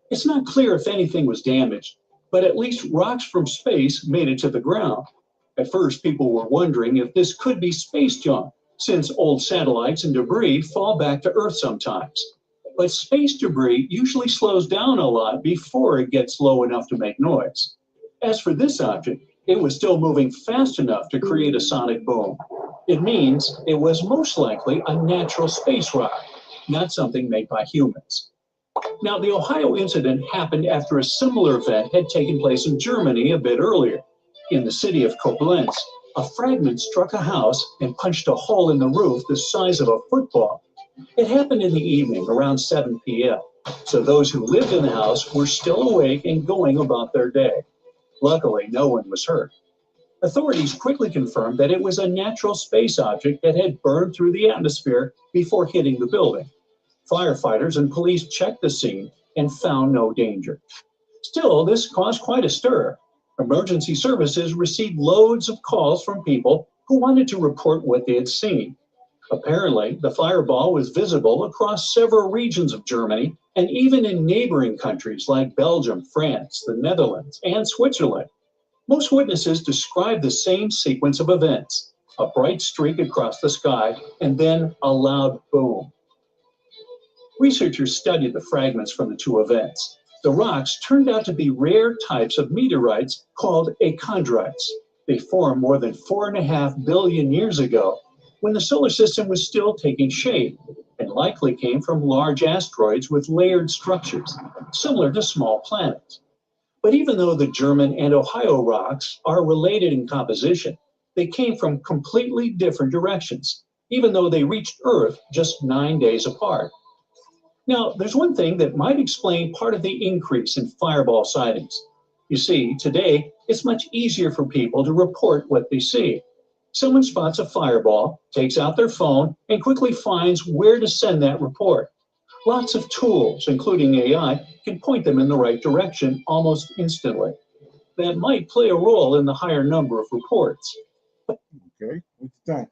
It's not clear if anything was damaged, but at least rocks from space made it to the ground. At first, people were wondering if this could be space junk, since old satellites and debris fall back to Earth sometimes. But space debris usually slows down a lot before it gets low enough to make noise. As for this object, it was still moving fast enough to create a sonic boom. It means it was most likely a natural space rock, not something made by humans. Now, the Ohio incident happened after a similar event had taken place in Germany a bit earlier. In the city of Koblenz, a fragment struck a house and punched a hole in the roof the size of a football. It happened in the evening, around 7 p.m., so those who lived in the house were still awake and going about their day. Luckily, no one was hurt. Authorities quickly confirmed that it was a natural space object that had burned through the atmosphere before hitting the building. Firefighters and police checked the scene and found no danger. Still, this caused quite a stir. Emergency services received loads of calls from people who wanted to report what they had seen. Apparently, the fireball was visible across several regions of Germany and even in neighboring countries like Belgium, France, the Netherlands, and Switzerland. Most witnesses described the same sequence of events: a bright streak across the sky and then a loud boom. Researchers studied the fragments from the 2 events. The rocks turned out to be rare types of meteorites called achondrites. They formed more than 4.5 billion years ago, when the solar system was still taking shape, and likely came from large asteroids with layered structures, similar to small planets. But even though the German and Ohio rocks are related in composition, they came from completely different directions, even though they reached Earth just 9 days apart. Now, there's one thing that might explain part of the increase in fireball sightings. You see, today, it's much easier for people to report what they see. Someone spots a fireball, takes out their phone, and quickly finds where to send that report. Lots of tools, including AI, can point them in the right direction almost instantly. That might play a role in the higher number of reports. Okay, what you think?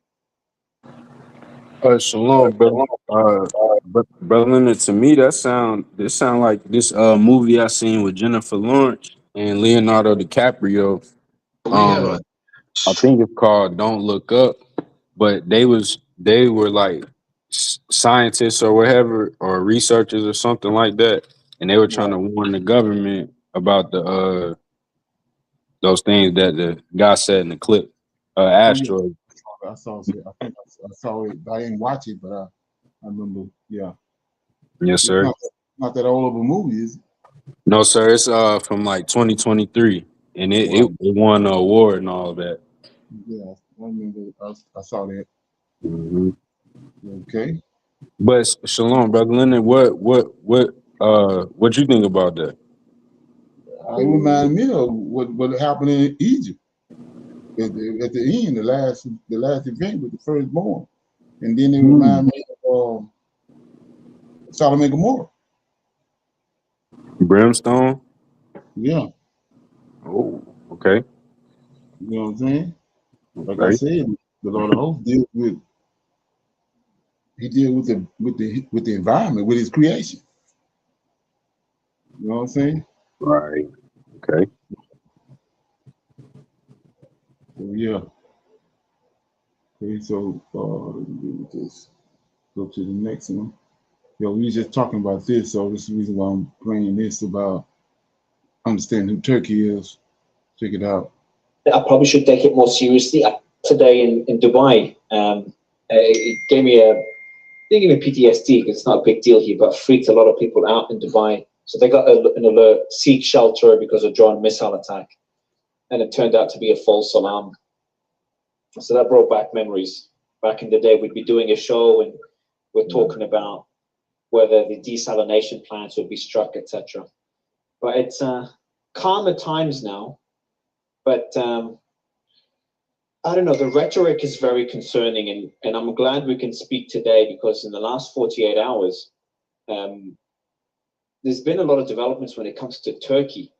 Shalom, brother. Brother Leonard, to me, this sound like this movie I seen with Jennifer Lawrence and Leonardo DiCaprio. We have a I think it's called Don't Look Up, but they were like scientists or whatever, or researchers or something like that, and they were trying to warn the government about the those things that the guy said in the clip, asteroid. I saw it. I think I saw it. I didn't watch it, but I remember. Yeah. Yes, It's sir. not that old of a movie, is it? No, sir. It's from like 2023, and it won an award and all of that. Yeah, I remember. I saw that. Mm-hmm. Okay. But Shalom, brother Leonard, what you think about that? It reminded me of what happened in Egypt at the end, the last event with the firstborn, and then it reminded me of Sodom and Gomorrah. Brimstone? Yeah. Oh, okay. You know what I'm saying? Like I Okay. said, the Lord of Hosts deals with the environment, with his creation. You know what I'm saying? Right. Okay. So, yeah. Okay, so just go to the next one. Yo, we were just talking about this, so this is the reason why I'm bringing this about understanding who Turkey is. Check it out. I probably should take it more seriously. Today in Dubai, it gave me PTSD because it's not a big deal here, but freaked a lot of people out in Dubai. So they got an alert, seek shelter because of drone missile attack, and it turned out to be a false alarm. So that brought back memories. Back in the day, we'd be doing a show and we're talking about whether the desalination plants would be struck, etc. But it's calmer times now. But I don't know, the rhetoric is very concerning, and I'm glad we can speak today because in the last 48 hours, there's been a lot of developments when it comes to Turkey.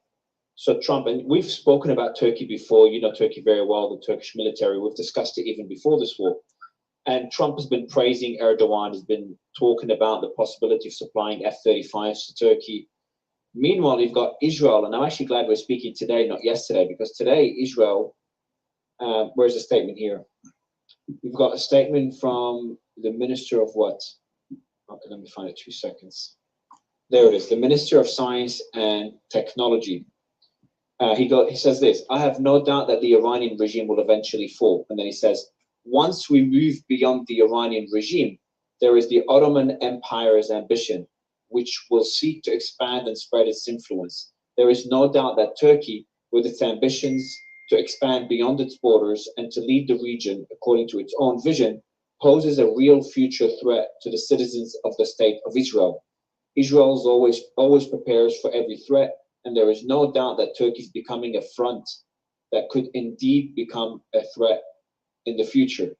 So Trump, and we've spoken about Turkey before, you know Turkey very well, the Turkish military, we've discussed it even before this war. And Trump has been praising Erdogan, has been talking about the possibility of supplying F-35s to Turkey. Meanwhile, you've got Israel, and I'm actually glad we're speaking today, not yesterday, because today Israel, where's the statement here? We've got a statement from the Minister of what? Okay, let me find it 2 seconds. There it is, the Minister of Science and Technology. He says this: I have no doubt that the Iranian regime will eventually fall. And then he says, once we move beyond the Iranian regime, there is the Ottoman Empire's ambition, which will seek to expand and spread its influence. There is no doubt that Turkey, with its ambitions to expand beyond its borders and to lead the region according to its own vision, poses a real future threat to the citizens of the state of Israel. Israel always prepares for every threat, and there is no doubt that Turkey is becoming a front that could indeed become a threat in the future.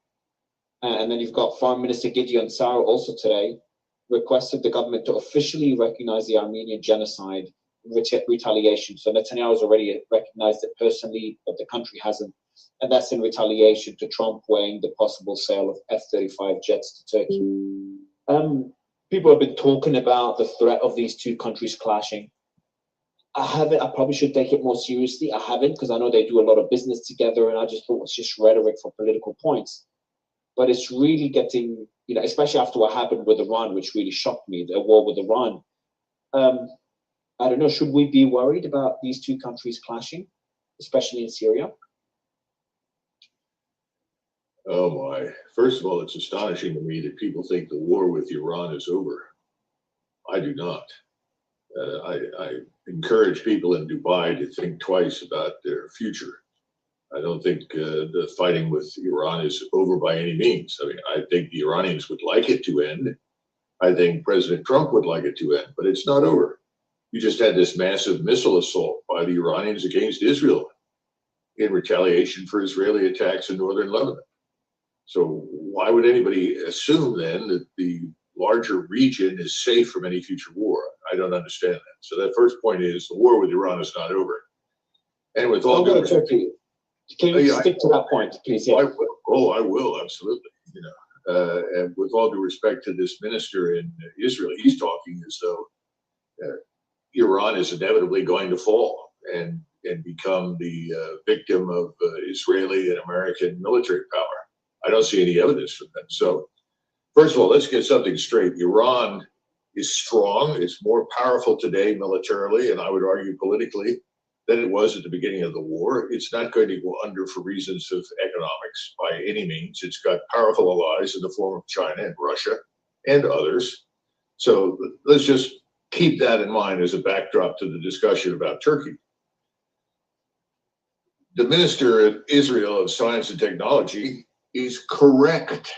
And then you've got Foreign Minister Gideon Sa'ar also today requested the government to officially recognize the Armenian genocide retaliation. So Netanyahu has already recognized it personally, but the country hasn't. And that's in retaliation to Trump weighing the possible sale of F-35 jets to Turkey. People have been talking about the threat of these two countries clashing. I probably should take it more seriously. I haven't, because I know they do a lot of business together, and I just thought it's just rhetoric for political points. But it's really getting, especially after what happened with Iran, which really shocked me, the war with Iran. I don't know, should we be worried about these two countries clashing, especially in Syria? Oh my. First of all, it's astonishing to me that people think the war with Iran is over. I do not. I encourage people in Dubai to think twice about their future. I don't think the fighting with Iran is over by any means. I mean, I think the Iranians would like it to end, I think President Trump would like it to end, but it's not over. You just had this massive missile assault by the Iranians against Israel in retaliation for Israeli attacks in northern Lebanon. So why would anybody assume then that the larger region is safe from any future war? I don't understand that. So that first point is the war with Iran is not over. And with all due respect, Turkey. Can you stick to that point, please? Yeah. I will, absolutely. You know, and with all due respect to this minister in Israel, he's talking as though Iran is inevitably going to fall and become the victim of Israeli and American military power. I don't see any evidence for that. So, first of all, let's get something straight. Iran is strong. It's more powerful today militarily, and I would argue politically, than it was at the beginning of the war. It's not going to go under for reasons of economics by any means. It's got powerful allies in the form of China and Russia and others. So let's just keep that in mind as a backdrop to the discussion about Turkey. The Minister of Israel of Science and Technology is correct.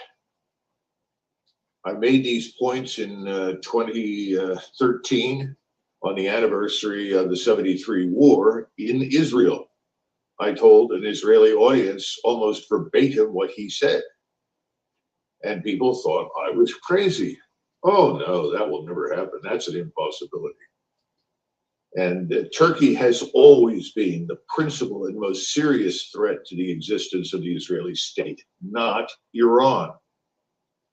I made these points in 2013 on the anniversary of the 73 war in Israel. I told an Israeli audience almost verbatim what he said. And people thought I was crazy. Oh, no, that will never happen. That's an impossibility. And Turkey has always been the principal and most serious threat to the existence of the Israeli state, not Iran.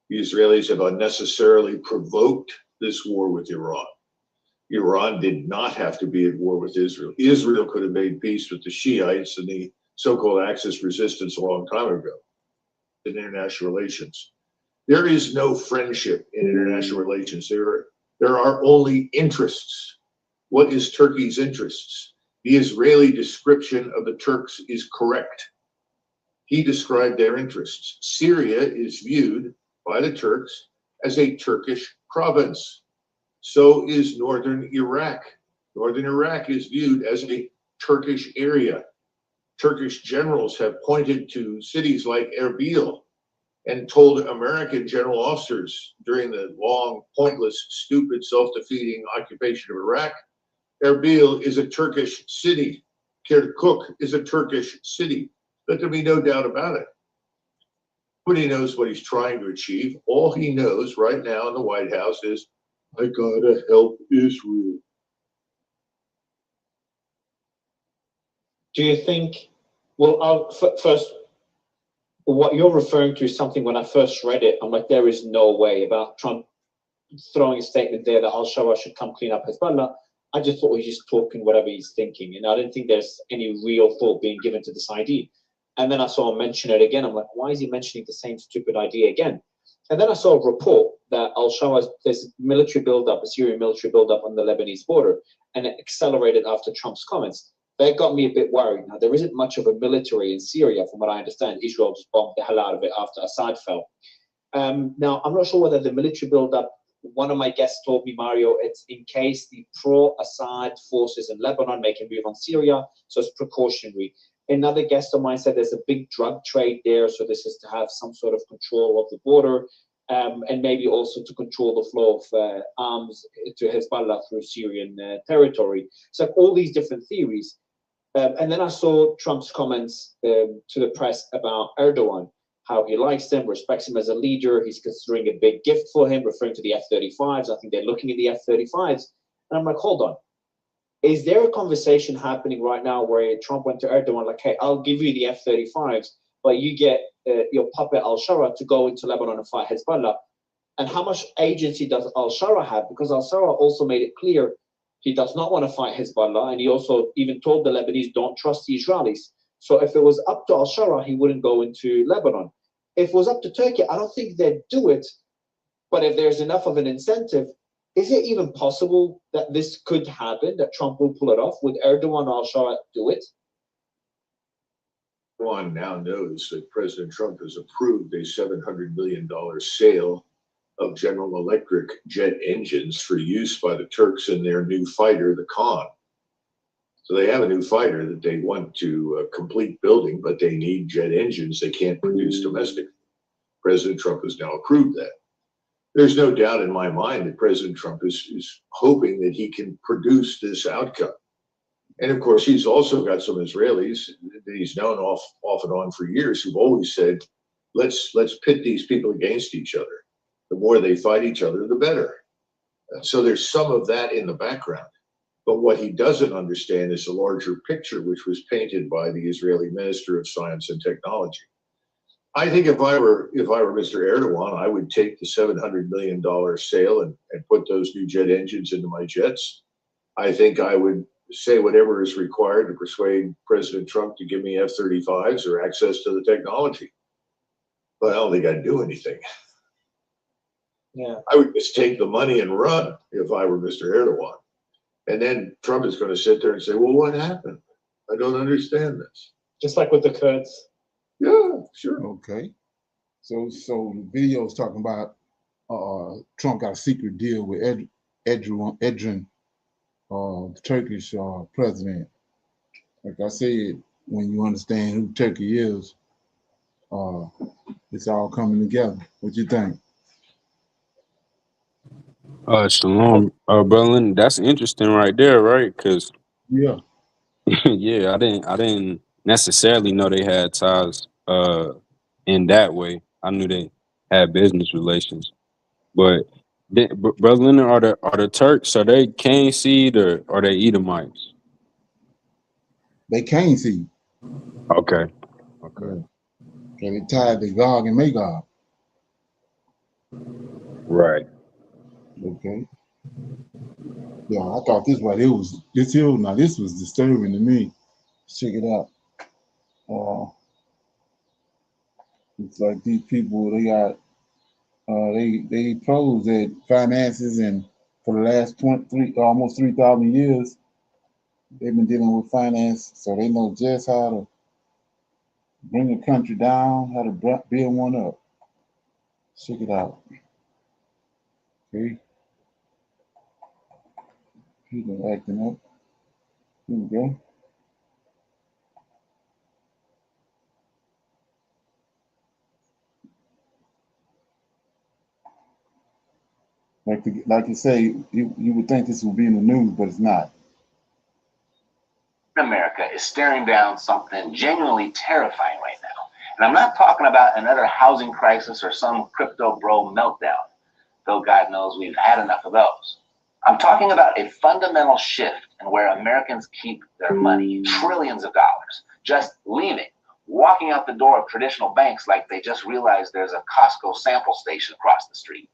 The Israelis have unnecessarily provoked this war with Iran. Iran did not have to be at war with Israel. Israel could have made peace with the Shiites and the so-called Axis resistance a long time ago in international relations. There is no friendship in international relations. There are only interests. What is Turkey's interests? The Israeli description of the Turks is correct. He described their interests. Syria is viewed by the Turks as a Turkish province. So is northern Iraq. Northern Iraq is viewed as a Turkish area. Turkish generals have pointed to cities like Erbil and told American general officers during the long, pointless, stupid, self-defeating occupation of Iraq, Erbil is a Turkish city. Kirkuk is a Turkish city. Let there be no doubt about it. Nobody knows what he's trying to achieve. All he knows right now in the White House is, I gotta help Israel. Do you think, well, first, what you're referring to is something when I first read it, I'm like, there is no way about Trump throwing a statement there that Al-Shabaab should come clean up Hezbollah. I just thought he's just talking whatever he's thinking. And I didn't think there's any real thought being given to this idea. And then I saw him mention it again. I'm like, why is he mentioning the same stupid idea again? And then I saw a report that Al-Shabaab, there's military buildup, a Syrian military buildup on the Lebanese border, and it accelerated after Trump's comments. That got me a bit worried. Now, there isn't much of a military in Syria, from what I understand. Israel just bombed the hell out of it after Assad fell. Now, I'm not sure whether the military buildup, one of my guests told me, Mario, it's in case the pro-Assad forces in Lebanon make a move on Syria, so it's precautionary. Another guest of mine said there's a big drug trade there, so this is to have some sort of control of the border, and maybe also to control the flow of arms to Hezbollah through Syrian territory. So all these different theories. And then I saw Trump's comments to the press about Erdogan, how he likes him, respects him as a leader. He's considering a big gift for him, referring to the F-35s. I think they're looking at the F-35s. And I'm like, hold on. Is there a conversation happening right now where Trump went to Erdogan like, hey, I'll give you the F-35s, but you get your puppet al-Shara to go into Lebanon and fight Hezbollah? And how much agency does al-Shara have? Because al-Shara also made it clear he does not want to fight Hezbollah, and he also even told the Lebanese, don't trust the Israelis. So if it was up to al-Shara, he wouldn't go into Lebanon. If it was up to Turkey, I don't think they'd do it. But if there's enough of an incentive, is it even possible that this could happen, that Trump will pull it off? Would Erdogan and al-Shara do it? Everyone now knows that President Trump has approved a $700 million sale of General Electric jet engines for use by the Turks in their new fighter, the Khan. So they have a new fighter that they want to complete building, but they need jet engines they can't produce domestically. President Trump has now approved that. There's no doubt in my mind that President Trump is hoping that he can produce this outcome. And of course, he's also got some Israelis that he's known off and on for years who've always said, let's pit these people against each other. The more they fight each other, the better. So there's some of that in the background. But what he doesn't understand is the larger picture, which was painted by the Israeli Minister of Science and Technology. I think if I were Mr. Erdogan, I would take the $700 million sale and put those new jet engines into my jets. I think I would say whatever is required to persuade President Trump to give me F-35s or access to the technology. But I don't think I'd do anything. Yeah. I would just take the money and run if I were Mr. Erdogan. And then Trump is going to sit there and say, well, what happened? I don't understand this. Just like with the Kurds. Yeah, sure. Okay. So the video is talking about Trump got a secret deal with Edrin, the Turkish president. Like I said, when you understand who Turkey is, it's all coming together. What you think? Shalom, Berlin. That's interesting right there, right? Because Yeah. yeah, I didn't necessarily know they had ties in that way. I knew they had business relations, but Brother Leonard, are the Turks, are they Cain seed or are they Edomites? They can't see. Okay. Yeah. They tied to Gog and Magog. Right. Okay. Yeah, I thought this was this was disturbing to me. Check it out. It's like these people, they got they pros at finances, and for the last almost 3,000 years, they've been dealing with finance, so they know just how to bring a country down, how to build one up. Check it out. Okay. People acting up. Here we go. Like you say, you would think this would be in the news, but it's not. America is staring down something genuinely terrifying right now. And I'm not talking about another housing crisis or some crypto bro meltdown, though God knows we've had enough of those. I'm talking about a fundamental shift in where Americans keep their money, trillions of dollars, just leaving, walking out the door of traditional banks like they just realized there's a Costco sample station across the street.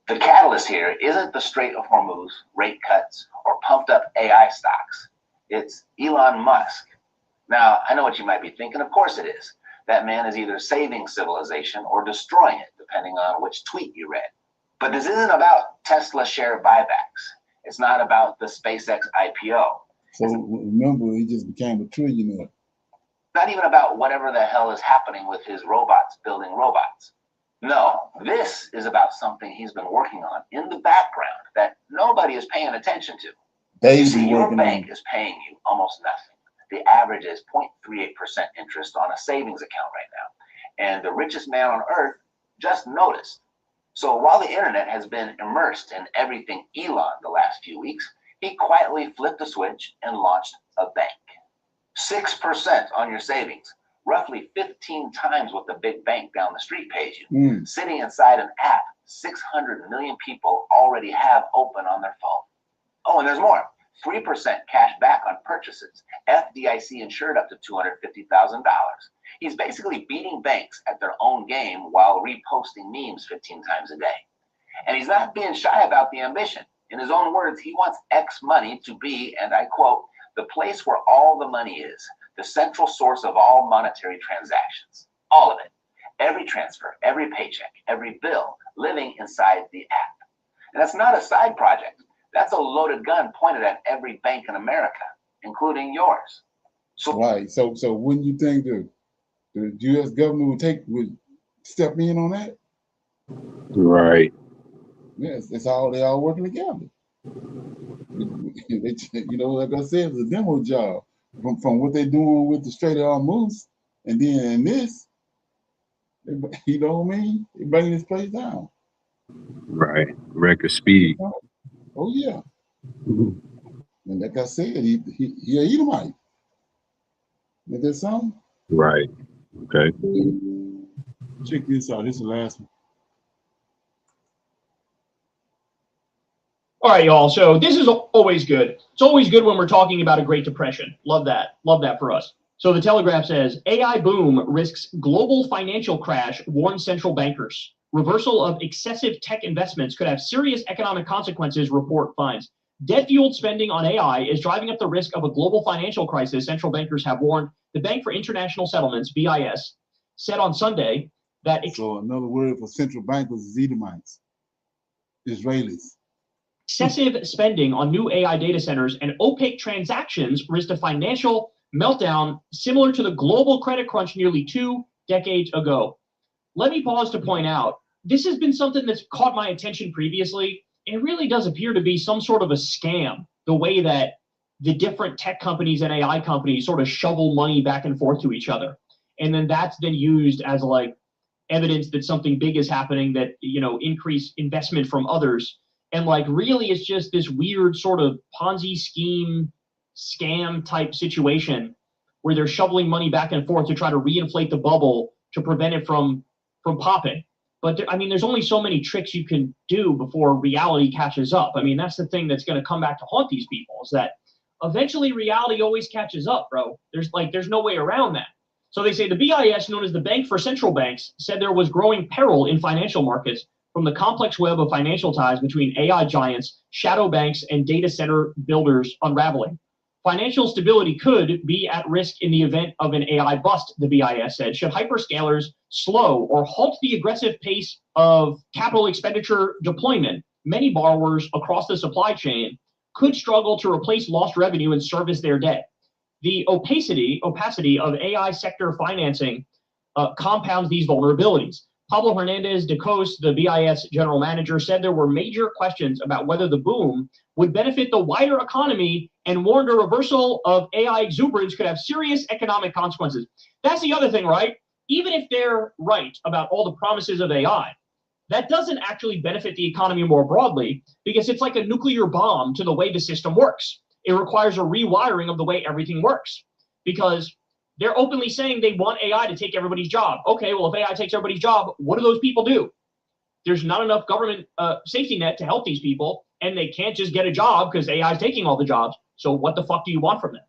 The catalyst here isn't the Strait of Hormuz, rate cuts, or pumped up AI stocks. It's Elon Musk. Now, I know what you might be thinking. Of course it is. That man is either saving civilization or destroying it, depending on which tweet you read. But this isn't about Tesla share buybacks. It's not about the SpaceX IPO. So remember, he just became a trillionaire. Not even about whatever the hell is happening with his robots building robots. No, this is about something he's been working on in the background that nobody is paying attention to. You see, your bank is paying you almost nothing. The average is 0.38% interest on a savings account right now. And the richest man on earth just noticed. So while the internet has been immersed in everything Elon the last few weeks, he quietly flipped a switch and launched a bank. 6% on your savings, roughly 15 times what the big bank down the street pays you. Sitting inside an app 600 million people already have open on their phone. Oh, and there's more. 3% cash back on purchases. FDIC insured up to $250,000. He's basically beating banks at their own game while reposting memes 15 times a day. And he's not being shy about the ambition. In his own words, he wants X money to be, and I quote, the place where all the money is, the central source of all monetary transactions. All of it. Every transfer, every paycheck, every bill, living inside the app. And that's not a side project. That's a loaded gun pointed at every bank in America, including yours. So, right. So wouldn't you think the U.S. government would step in on that? Right. Yes, they all working together. You know, like I said, it's a demo job from what they're doing with the Strait of Hormuz, and then in this, you know what I mean? They're bringing this place down. Right. Record speed. Oh yeah. And like I said, he a Edomite. Is that something? Right. Okay. Check this out. This is the last one. All right, y'all. So this is always good. It's always good when we're talking about a Great Depression. Love that. Love that for us. So the Telegraph says, AI boom risks global financial crash, warn central bankers. Reversal of excessive tech investments could have serious economic consequences, report finds. Debt-fueled spending on AI is driving up the risk of a global financial crisis, central bankers have warned. The Bank for International Settlements, BIS, said on Sunday that... So another word for central bankers is Edomites, Israelis. Excessive spending on new AI data centers and opaque transactions risked a financial meltdown similar to the global credit crunch nearly 2 decades ago. Let me pause to point out, this has been something that's caught my attention previously. It really does appear to be some sort of a scam, the way that the different tech companies and AI companies sort of shovel money back and forth to each other. And then that's then used as like evidence that something big is happening, that, you know, increase investment from others. And like, really, it's just this weird sort of Ponzi scheme, scam type situation where they're shoveling money back and forth to try to reinflate the bubble to prevent it from popping. But I mean, there's only so many tricks you can do before reality catches up. I mean, that's the thing that's going to come back to haunt these people, is that eventually reality always catches up, bro. There's no way around that. So they say the BIS, known as the Bank for Central Banks, said there was growing peril in financial markets from the complex web of financial ties between AI giants, shadow banks, and data center builders unraveling. Financial stability could be at risk in the event of an AI bust, the BIS said, should hyperscalers slow or halt the aggressive pace of capital expenditure deployment. Many borrowers across the supply chain could struggle to replace lost revenue and service their debt. The opacity of AI sector financing compounds these vulnerabilities. Pablo Hernandez de Cos, the BIS general manager, said there were major questions about whether the boom would benefit the wider economy and warned a reversal of AI exuberance could have serious economic consequences. That's the other thing, right? Even if they're right about all the promises of AI, that doesn't actually benefit the economy more broadly, because it's like a nuclear bomb to the way the system works. It requires a rewiring of the way everything works, because they're openly saying they want AI to take everybody's job. Okay, well, if AI takes everybody's job, what do those people do? There's not enough government safety net to help these people, and they can't just get a job because AI is taking all the jobs. So what the fuck do you want from them?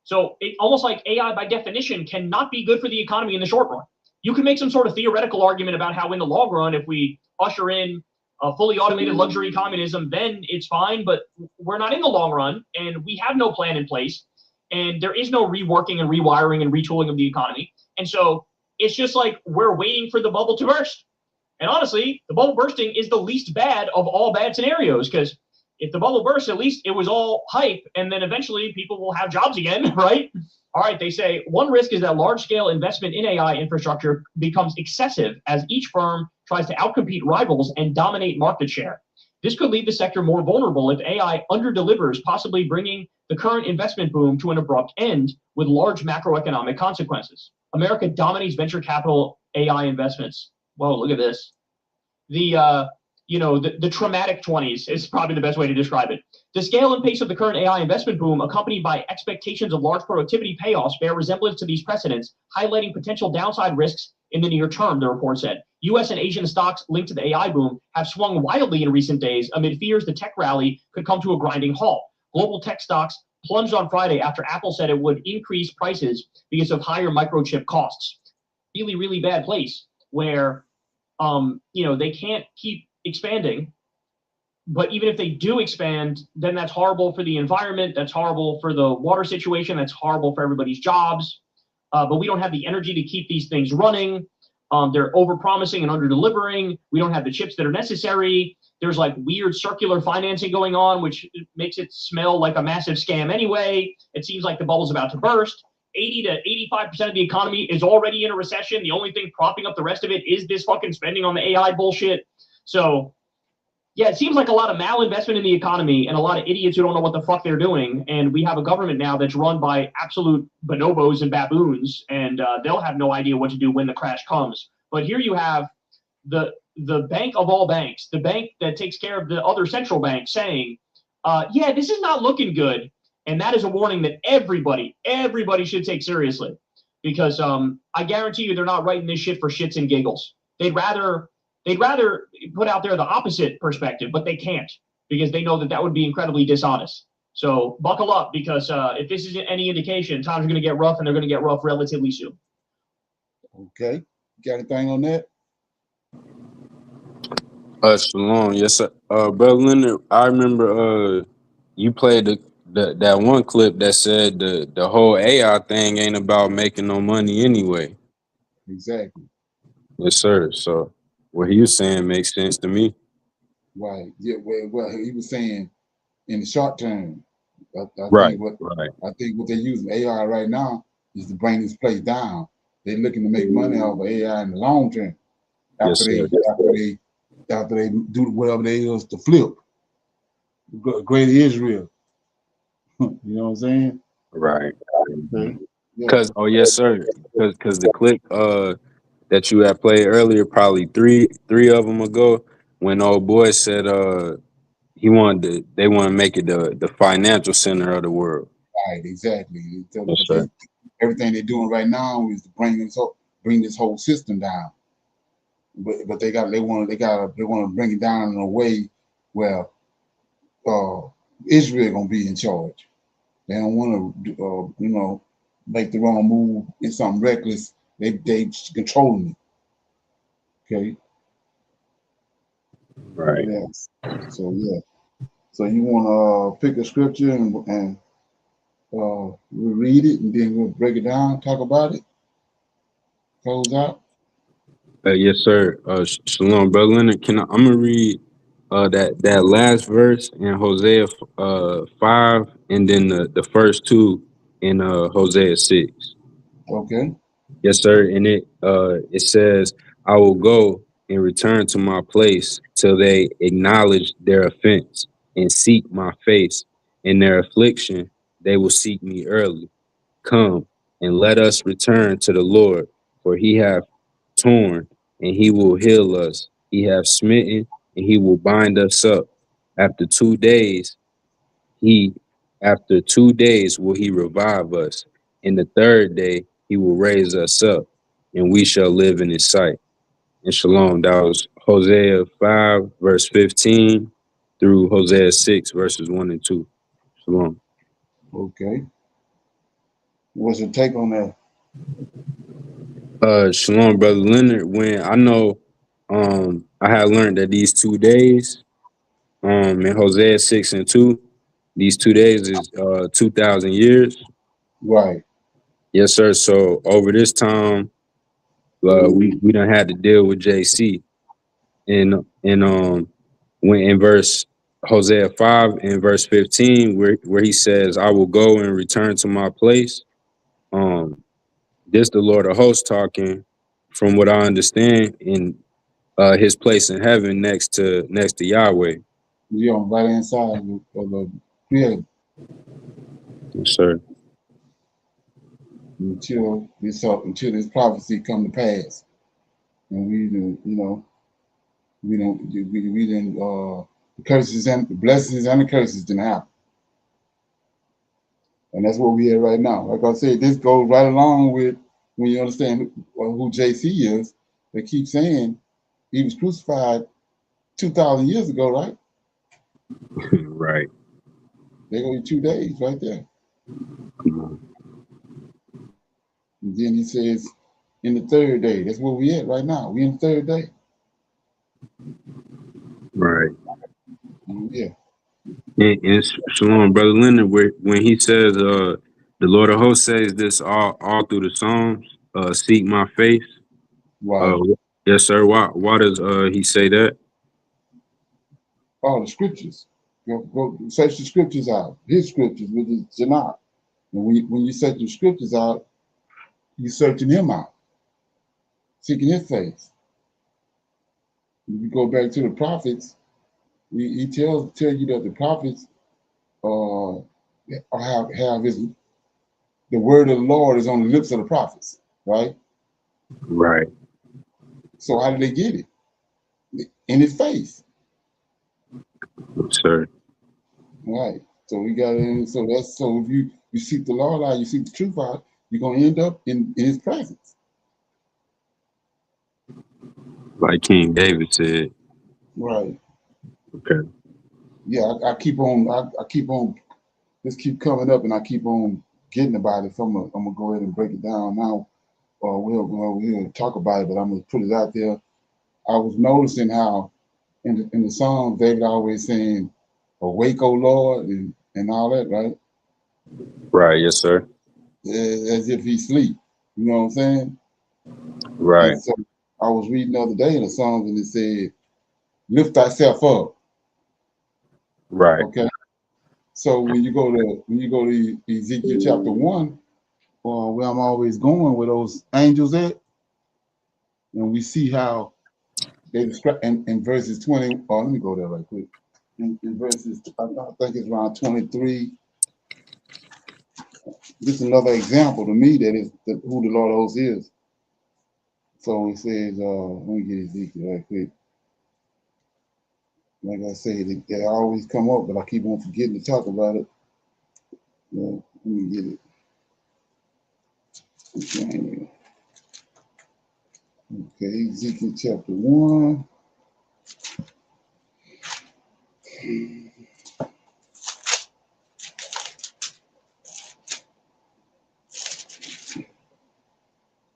So it's almost like AI by definition cannot be good for the economy in the short run. You can make some sort of theoretical argument about how in the long run, if we usher in a fully automated luxury communism, then it's fine, but we're not in the long run, and we have no plan in place, and there is no reworking and rewiring and retooling of the economy. And so it's just like we're waiting for the bubble to burst. And honestly, the bubble bursting is the least bad of all bad scenarios, because if the bubble bursts, at least it was all hype, and then eventually people will have jobs again, right? All right, they say one risk is that large-scale investment in AI infrastructure becomes excessive as each firm tries to outcompete rivals and dominate market share. This could leave the sector more vulnerable if AI underdelivers, possibly bringing the current investment boom to an abrupt end with large macroeconomic consequences. America dominates venture capital AI investments. Whoa, look at this. The traumatic 20s is probably the best way to describe it. The scale and pace of the current AI investment boom, accompanied by expectations of large productivity payoffs, bear resemblance to these precedents, highlighting potential downside risks in the near term, the report said. U.S. and Asian stocks linked to the AI boom have swung wildly in recent days amid fears the tech rally could come to a grinding halt. Global tech stocks plunged on Friday after Apple said it would increase prices because of higher microchip costs. Really, really bad place where they can't keep expanding. But even if they do expand, then that's horrible for the environment. That's horrible for the water situation. That's horrible for everybody's jobs. But we don't have the energy to keep these things running. They're over-promising and under-delivering. We don't have the chips that are necessary. There's like weird circular financing going on, which makes it smell like a massive scam anyway. It seems like the bubble's about to burst. 80 to 85% of the economy is already in a recession. The only thing propping up the rest of it is this fucking spending on the AI bullshit. So, yeah, it seems like a lot of malinvestment in the economy and a lot of idiots who don't know what the fuck they're doing. And we have a government now that's run by absolute bonobos and baboons, and they'll have no idea what to do when the crash comes. But here you have the the bank of all banks, the bank that takes care of the other central banks, saying, yeah, this is not looking good. And that is a warning that everybody should take seriously, because I guarantee you they're not writing this shit for shits and giggles. They'd rather put out there the opposite perspective, but they can't, because they know that that would be incredibly dishonest. So buckle up, because if this isn't any indication, times are going to get rough, and they're going to get rough relatively soon. Okay, got anything on that? Shalom, yes, sir. Brother Leonard, I remember you played that one clip that said the whole AI thing ain't about making no money anyway. Exactly. Yes, sir. So what he was saying makes sense to me. Right. Yeah. Well, he was saying in the short term. I Right. think what they're using AI right now is to bring this place down. They're looking to make money off of AI in the long term. After they do whatever they is to flip. Great Israel. You know what I'm saying? Right. Okay. Because yes, sir. Because the clip that you had played earlier, probably three of them ago, when old boy said they want to make it the financial center of the world. Right, exactly. Yes, sir. Everything they're doing right now is to bring this whole system down. But they want to bring it down in a way where Israel gonna be in charge. They don't want to make the wrong move in something reckless. They controlling it. Okay. Right. Yes. So yeah. So you want to pick a scripture and we'll read it, and then we'll break it down, talk about it, close out. Yes, sir. Shalom, brother Leonard. I'm gonna read that last verse in Hosea 5, and then the first two in Hosea 6. Okay. Yes, sir. And it says, "I will go and return to my place till they acknowledge their offense and seek my face. In their affliction, they will seek me early. Come and let us return to the Lord, for he hath torn and he will heal us. He hath smitten and he will bind us up. After 2 days, after 2 days will he revive us. In the third day, he will raise us up, and we shall live in his sight." And shalom. That was Hosea 5, verse 15 through Hosea 6, verses 1 and 2. Shalom. Okay. What's your take on that? Shalom, brother Leonard. When I know I had learned that these 2 days, in Hosea 6 and 2, these 2 days is 2,000 years. Right. Yes, sir. So over this time, we done had to deal with JC. And when in verse Hosea 5 and verse 15, where he says, "I will go and return to my place." This the Lord of hosts talking, from what I understand, in his place in heaven next to Yahweh. You're on the right hand side of the creator. Yes, sir. Until this prophecy come to pass, and we didn't the curses and the blessings and the curses didn't happen, and that's what we at right now. Like I said, this goes right along with when you understand who JC is. They keep saying he was crucified 2,000 years ago, right? Right. They go 2 days right there. And then he says, in the third day. That's where we at right now. We in the third day. Right. Yeah. And shalom, brother Leonard, when he says, the Lord of hosts says this all through the Psalms, seek my face. Right. Yes, sir. Why does he say that? All the scriptures. Go search the scriptures out. His scriptures, which is Tanak. And when you search the scriptures out, you're searching him out, seeking his face. If you go back to the prophets, he tell you that the prophets have the word of the Lord is on the lips of the prophets, right? Right. So how did they get it? in his face. Sir. Right. So we got in. So that's so if you seek the Lord out, you seek the truth out, you're gonna end up in his presence. Like King David said. Right. Okay. Yeah, I keep on. I keep on. This keep coming up, and I keep on getting about it. So I'm gonna go ahead and break it down now. We'll talk about it, but I'm gonna put it out there. I was noticing how in the Psalms David always saying, "Awake, O Lord," and all that, right? Right. Yes, sir. As if he sleep. You know what I'm saying? Right. And so I was reading the other day in the Psalms, and it said, "Lift thyself up." Right. Okay. So when you go to Ezekiel chapter 1, where I'm always going with those angels at, and we see how they describe in verses 20. Oh, let me go there right quick. In verses, I think it's around 23. This is another example to me that is who the Lord of hosts is. So he says, let me get Ezekiel right quick. Like I say, they always come up, but I keep on forgetting to talk about it. Let me get it. Okay, Ezekiel chapter 1.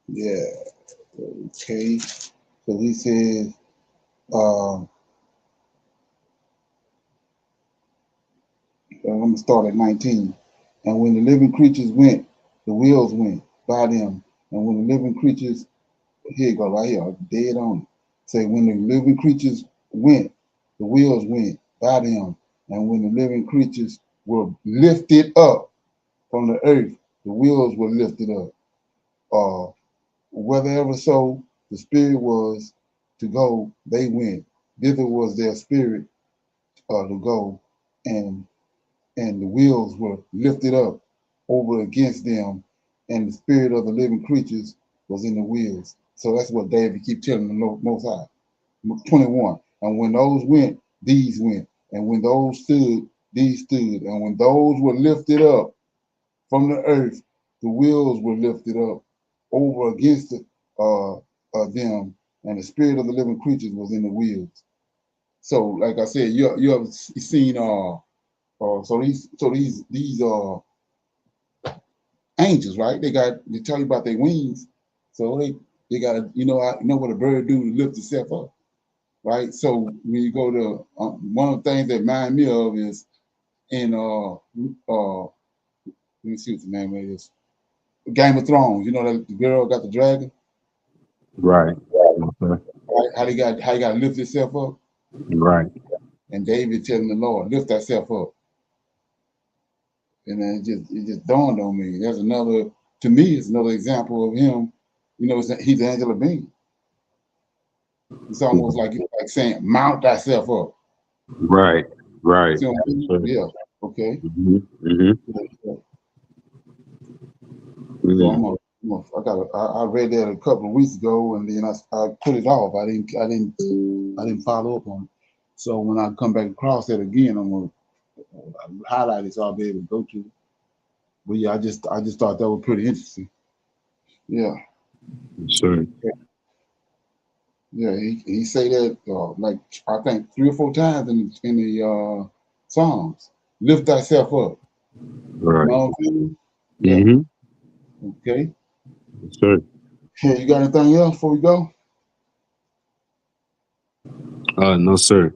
Yeah, okay. So he says, I'm going to start at 19. And when the living creatures went, the wheels went by them. And when the living creatures, here you go, right here, dead on it. Say, when the living creatures went, the wheels went by them. And when the living creatures were lifted up from the earth, the wheels were lifted up. Wherever so the spirit was to go, they went. Thither was their spirit to go, and the wheels were lifted up over against them, and the spirit of the living creatures was in the wheels. So that's what David keep telling the Most High. 21. And when those went, these went. And when those stood, these stood. And when those were lifted up from the earth, the wheels were lifted up over against them, and the spirit of the living creatures was in the wheels. So, like I said, you have seen so these angels, right? They tell you about their wings, so they got to I know what a bird do to lift itself up, right? So when you go to one of the things that remind me of is in let me see what the name of it is. Game of Thrones. You know that the girl got the dragon. Right. Right? How he got to lift himself up. Right. And David telling the Lord, lift thyself up. And then it just dawned on me. That's another, to me, it's another example of him. He's Angela Bean. It's almost like saying, mount thyself up. Right. Right. See what I mean? Yeah. Okay. Mm-hmm. Mm-hmm. So I read that a couple of weeks ago, and then I put it off. I didn't follow up on it. So when I come back across that again, I'm gonna highlight it so I'll be able to go to it. But yeah, I just thought that was pretty interesting. Yeah. Sure. Yeah, he say that like I think 3 or 4 times in the Psalms. Lift thyself up. Right. You know what I'm saying? Yeah. Mm-hmm. Okay. Sure. Hey, you got anything else before we go? No, sir.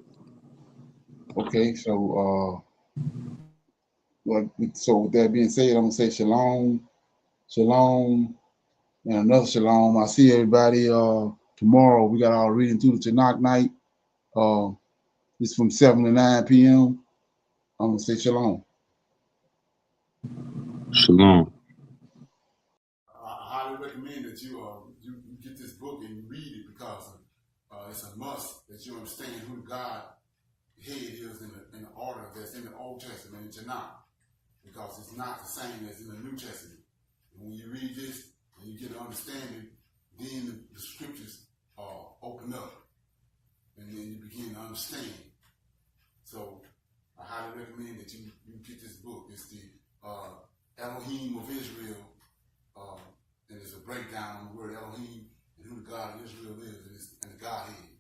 Okay, so so with that being said, I'm gonna say shalom, shalom, and another shalom. I see everybody tomorrow. We got our reading through the Tanak night. It's from 7 to 9 p.m. I'm gonna say shalom. Shalom. I highly recommend that you get this book and you read it because it's a must that you understand who God head is in the order that's in the Old Testament in Tanakh, because it's not the same as in the New Testament. And when you read this and you get an understanding, then the scriptures open up, and then you begin that you get this book. It's the Elohim of Israel, and it's a breakdown on the word Elohim and who the God of Israel is, and the Godhead.